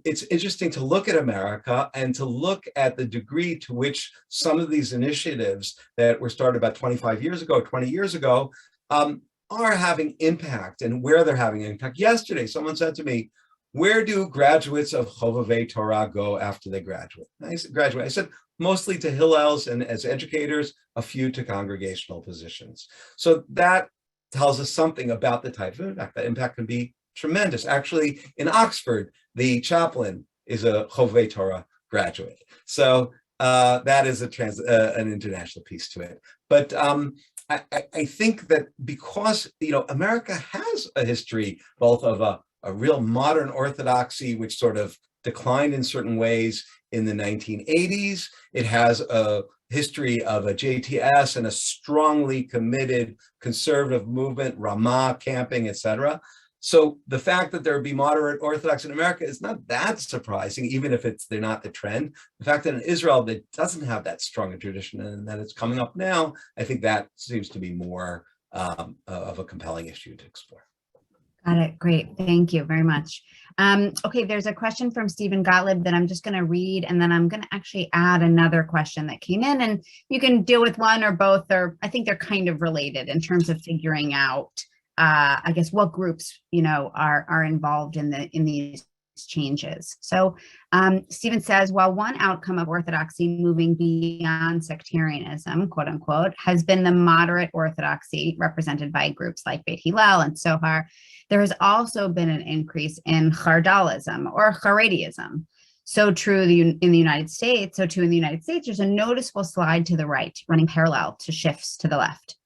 it's interesting to look at America and to look at the degree to which some of these initiatives that were started about 25 years ago, 20 years ago, are having impact, and where they're having impact. Yesterday, someone said to me, where do graduates of Chovevei Torah go after they graduate? I said, mostly to Hillels and as educators, a few to congregational positions. So that tells us something about the type of impact. That impact can be tremendous. Actually, in Oxford, the chaplain is a Chovevei Torah graduate. So that is an international piece to it. But I think that because, America has a history both of a real modern orthodoxy, which sort of declined in certain ways in the 1980s. It has a history of a JTS and a strongly committed conservative movement, Ramah, camping, etc. So the fact that there would be moderate Orthodox in America is not that surprising, even if they're not the trend. The fact that in Israel that doesn't have that strong a tradition and that it's coming up now, I think that seems to be more of a compelling issue to explore. Got it. Great. Thank you very much. Okay, there's a question from Stephen Gottlieb that I'm just going to read, and then I'm going to actually add another question that came in, and you can deal with one or both, or I think they're kind of related in terms of figuring out, I guess, what groups, are involved in these changes. So Stephen says, while one outcome of Orthodoxy moving beyond sectarianism, quote unquote, has been the moderate Orthodoxy represented by groups like Beit Hillel and Sohar, there has also been an increase in Chardalism or Haredism. So true in the United States, there's a noticeable slide to the right, running parallel to shifts to the left.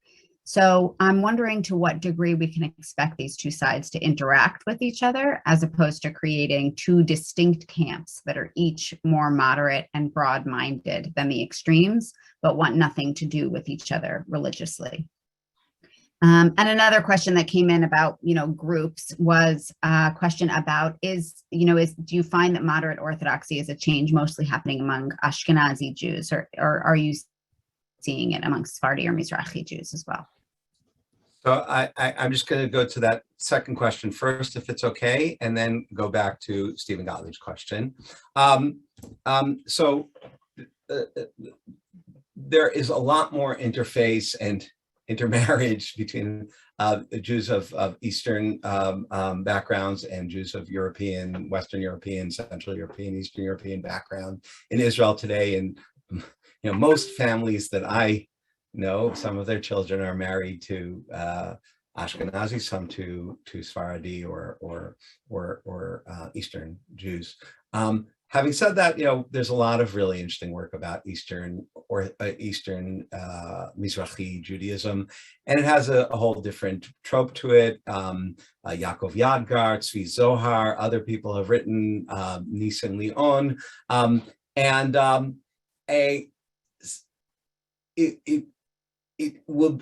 So I'm wondering to what degree we can expect these two sides to interact with each other, as opposed to creating two distinct camps that are each more moderate and broad-minded than the extremes, but want nothing to do with each other religiously. And another question that came in about, groups was a question about do you find that moderate Orthodoxy is a change mostly happening among Ashkenazi Jews, or are you seeing it among Sephardi or Mizrahi Jews as well? So I'm just going to go to that second question first, if it's okay, and then go back to Stephen Gottlieb's question. There is a lot more interface and intermarriage between Jews of Eastern backgrounds and Jews of European, Western European, Central European, Eastern European background in Israel today. And most families that I know, some of their children are married to Ashkenazi, some to Sephardi or Eastern Jews. Having said that, there's a lot of really interesting work about Eastern Mizrahi Judaism, and it has a whole different trope to it. Yaakov Yadgar, Tzvi Zohar, other people have written, Nisan Leon,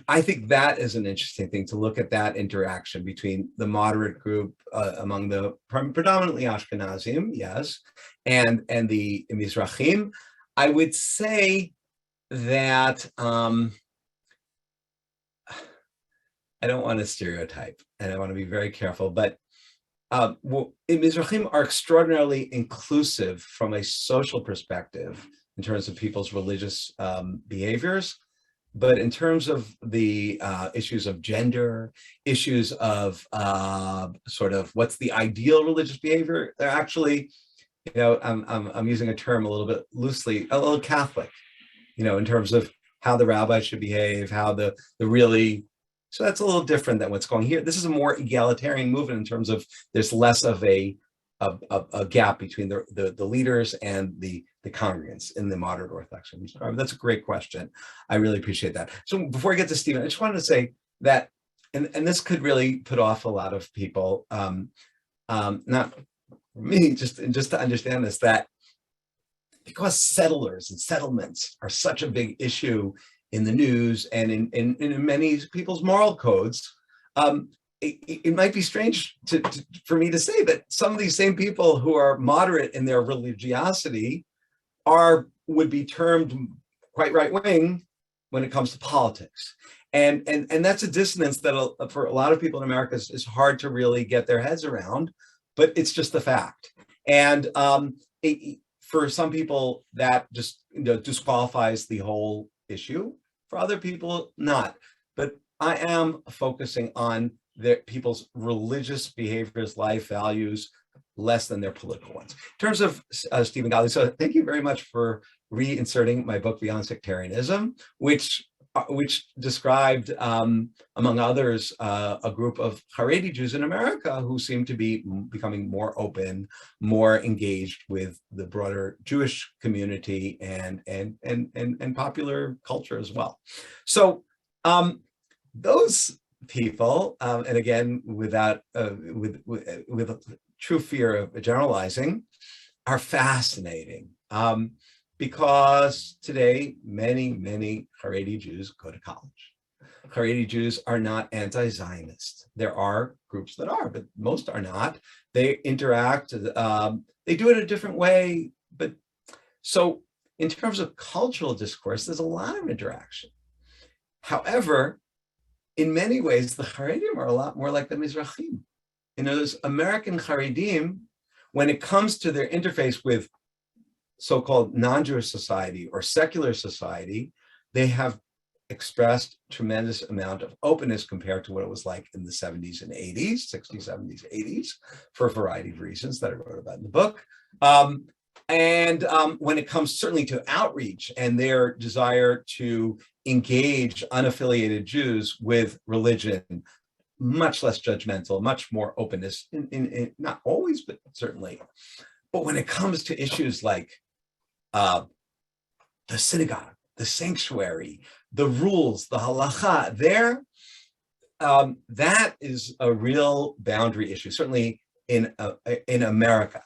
I think that is an interesting thing to look at, that interaction between the moderate group among the predominantly Ashkenazim, yes, and the Mizrahim. I would say that I don't want to stereotype, and I want to be very careful, but Mizrahim are extraordinarily inclusive from a social perspective in terms of people's religious behaviors. But in terms of the issues of gender, issues of sort of what's the ideal religious behavior, they're actually, I'm using a term a little bit loosely, a little Catholic, in terms of how the rabbi should behave, how the really, so that's a little different than what's going here. This is a more egalitarian movement in terms of there's less of a gap between the leaders and the congregants in the moderate Orthodox. That's a great question. I really appreciate that. So before I get to Stephen, I just wanted to say that, and this could really put off a lot of people, not me, just to understand this, that because settlers and settlements are such a big issue in the news and in many people's moral codes, it might be strange for me to say that some of these same people who are moderate in their religiosity would be termed quite right-wing when it comes to politics. And that's a dissonance that for a lot of people in America is hard to really get their heads around, but it's just the fact. And for some people, that just disqualifies the whole issue. For other people, not. But I am focusing on people's religious behaviors, life values, less than their political ones. In terms of Stephen Gottlieb, so thank you very much for reinserting my book Beyond Sectarianism, which described, among others, a group of Haredi Jews in America who seem to be becoming more open, more engaged with the broader Jewish community and popular culture as well. So those people, and again, without with a true fear of generalizing, are fascinating. Because today, many Haredi Jews go to college. Haredi Jews are not anti-Zionist. There are groups that are, but most are not. They interact, they do it a different way. But so in terms of cultural discourse, there's a lot of interaction. However, in many ways, the Haredim are a lot more like the Mizrahim. Those American Haredim, when it comes to their interface with so-called non-Jewish society or secular society, they have expressed tremendous amount of openness compared to what it was like in the 70s and 80s, 60s, 70s, 80s, for a variety of reasons that I wrote about in the book. When it comes certainly to outreach and their desire to engage unaffiliated Jews with religion, much less judgmental, much more openness, in not always, but certainly. But when it comes to issues like the synagogue, the sanctuary, the rules, the halacha, that is a real boundary issue, certainly in America.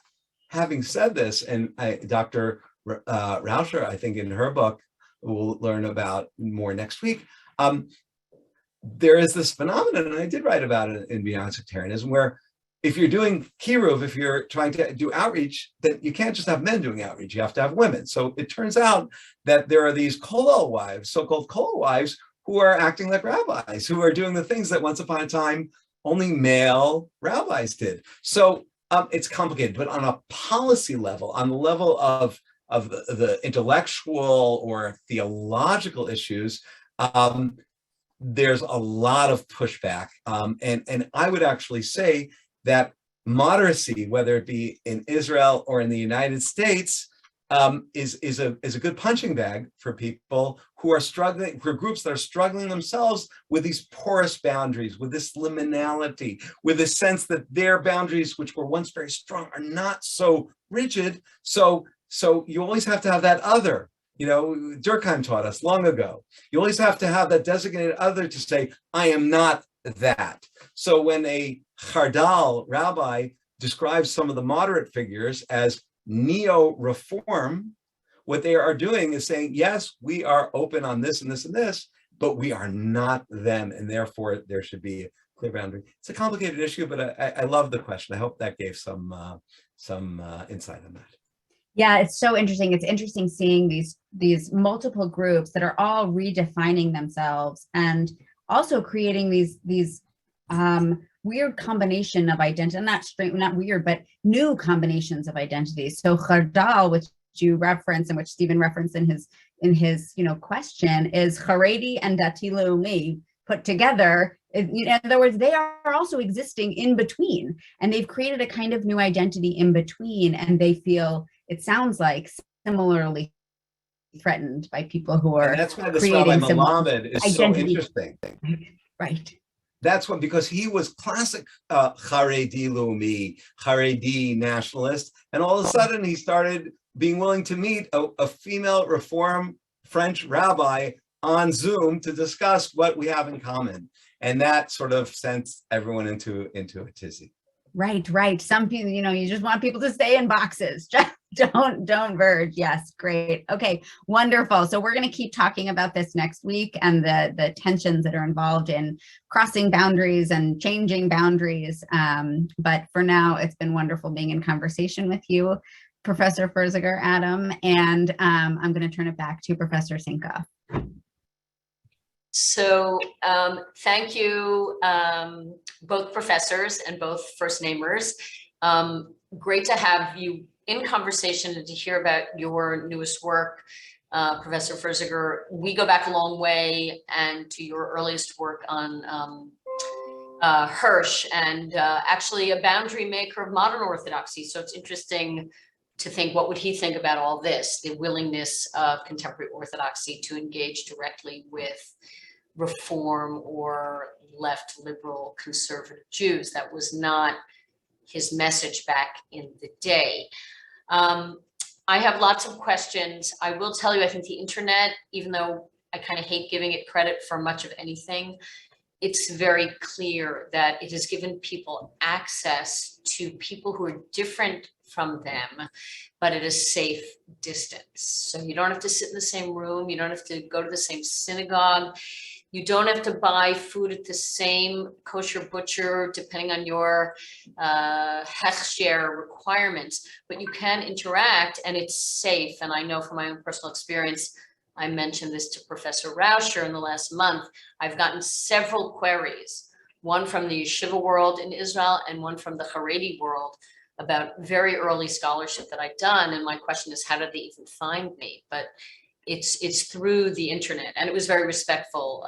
Having said this, and Dr. Raucher, I think in her book, we'll learn about more next week, there is this phenomenon, and I did write about it in Beyond Sectarianism, where if you're doing kiruv, if you're trying to do outreach, then you can't just have men doing outreach, you have to have women. So it turns out that there are these kollel wives, so-called kollel wives, who are acting like rabbis, who are doing the things that once upon a time only male rabbis did. So it's complicated, but on a policy level, on the level of the intellectual or theological issues, there's a lot of pushback. And I would actually say that moderacy, whether it be in Israel or in the United States, is a good punching bag for people who are struggling, for groups that are struggling themselves with these porous boundaries, with this liminality, with the sense that their boundaries, which were once very strong, are not so rigid. So you always have to have that other. You know, Durkheim taught us long ago, you always have to have that designated other to say, I am not that. So when a Chardal rabbi describes some of the moderate figures as neo-reform, what they are doing is saying, yes, we are open on this and this and this, but we are not them, and therefore there should be a clear boundary. It's a complicated issue, but I love the question. I hope that gave some insight on that. Yeah, it's so interesting. It's interesting seeing these multiple groups that are all redefining themselves and also creating these weird combination of identity, not weird, but new combinations of identities. So Chardal, which you reference and which Stephen referenced in his question, is Haredi and Dati Leumi put together. In other words, they are also existing in between, and they've created a kind of new identity in between, and they feel, it sounds like, similarly threatened by people who are, and that's why the creating Rabbi Melamed is so interesting. Right. That's what, because he was classic Haredi Leumi, Haredi nationalist, and all of a sudden he started being willing to meet a female Reform French rabbi on Zoom to discuss what we have in common. And that sort of sent everyone into a tizzy. Right. Some people, you just want people to stay in boxes. Just don't verge. Yes, great. Okay, wonderful. So we're going to keep talking about this next week and the tensions that are involved in crossing boundaries and changing boundaries. But for now, it's been wonderful being in conversation with you, Professor Ferziger, Adam, and I'm going to turn it back to Professor Sinka. So thank you, both professors and both first namers. Great to have you in conversation and to hear about your newest work, Professor Ferziger. We go back a long way, and to your earliest work on Hirsch, and actually a boundary maker of modern Orthodoxy. So it's interesting to think, what would he think about all this, the willingness of contemporary Orthodoxy to engage directly with Reform or left liberal conservative Jews. That was not his message back in the day. I have lots of questions. I will tell you, I think the internet, even though I kind of hate giving it credit for much of anything, it's very clear that it has given people access to people who are different from them, but at a safe distance. So you don't have to sit in the same room. You don't have to go to the same synagogue. You don't have to buy food at the same kosher butcher, depending on your hechsher requirements, but you can interact and it's safe. And I know from my own personal experience, I mentioned this to Professor Raucher in the last month, I've gotten several queries, one from the yeshiva world in Israel and one from the Haredi world, about very early scholarship that I'd done. And my question is, how did they even find me? But it's through the internet, and it was very respectful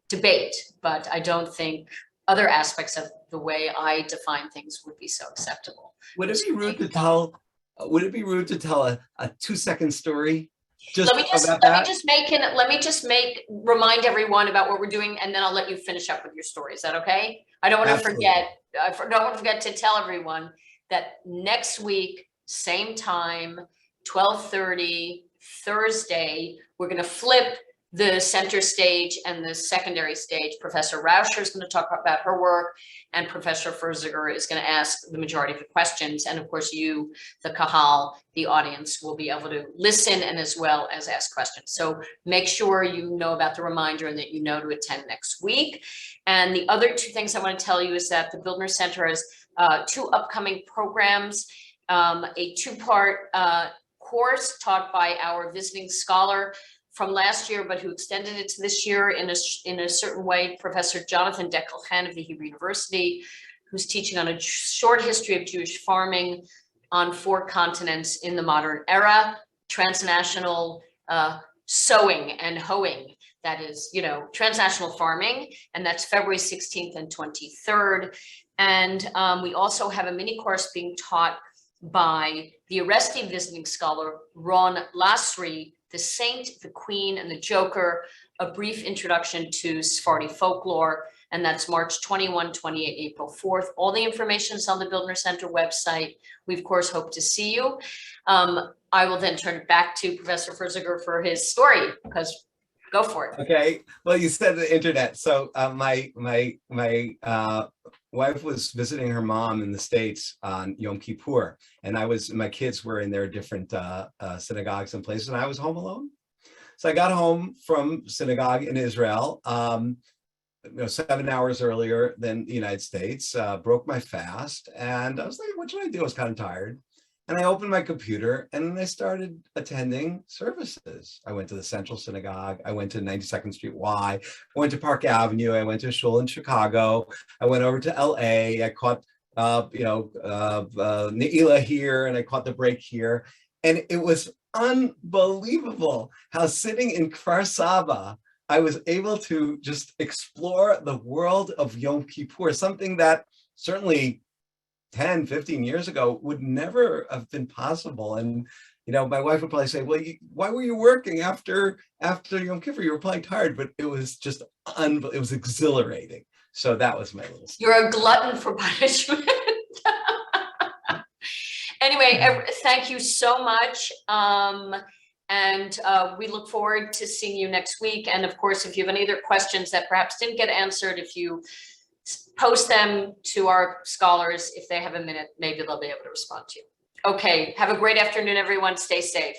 debate, but I don't think other aspects of the way I define things would be so acceptable. Would it be rude to tell a 2-second story? Let me just remind everyone about what we're doing, and then I'll let you finish up with your story. Is that okay? I don't want to forget. I don't want to forget to tell everyone that next week, same time, 12:30 Thursday, we're going to flip the center stage and the secondary stage. Professor Raucher is going to talk about her work, and Professor Ferziger is going to ask the majority of the questions. And of course, you, the Kahal, the audience, will be able to listen and as well as ask questions. So make sure you know about the reminder and that you know to attend next week. And the other two things I want to tell you is that the Bildner Center has two upcoming programs, a two-part course taught by our visiting scholar from last year, but who extended it to this year in a certain way, Professor Jonathan Deckelchen of the Hebrew University, who's teaching on a short history of Jewish farming on 4 continents in the modern era, transnational sowing and hoeing. That is, transnational farming, and that's February 16th and 23rd. And we also have a mini course being taught by the Aresti visiting scholar, Ron Lasri, The Saint, the Queen, and the Joker, a brief introduction to Sephardi folklore, and that's March 21, 28, April 4th. All the information is on the Bildner Center website. We, of course, hope to see you. I will then turn it back to Professor Ferziger for his story, because go for it. Okay, well, you said the internet. So my wife was visiting her mom in the States on Yom Kippur, and my kids were in their different synagogues and places, and I was home alone. So I got home from synagogue in Israel, 7 hours earlier than the United States, broke my fast, and I was like, what should I do? I was kind of tired. And I opened my computer and then I started attending services. I went to the Central Synagogue. I went to 92nd Street Y. I went to Park Avenue. I went to a shul in Chicago. I went over to LA. I caught, Ne'ilah here, and I caught the break here. And it was unbelievable how sitting in Kfar Saba, I was able to just explore the world of Yom Kippur, something that certainly 10, 15 years ago would never have been possible. And, my wife would probably say, well, why were you working after Yom Kippur? You were probably tired, but it was just, it was exhilarating. So that was my little story. You're a glutton for punishment. Anyway, thank you so much. And we look forward to seeing you next week. And of course, if you have any other questions that perhaps didn't get answered, if you post them to our scholars, if they have a minute, maybe they'll be able to respond to you. Okay, have a great afternoon, everyone. Stay safe.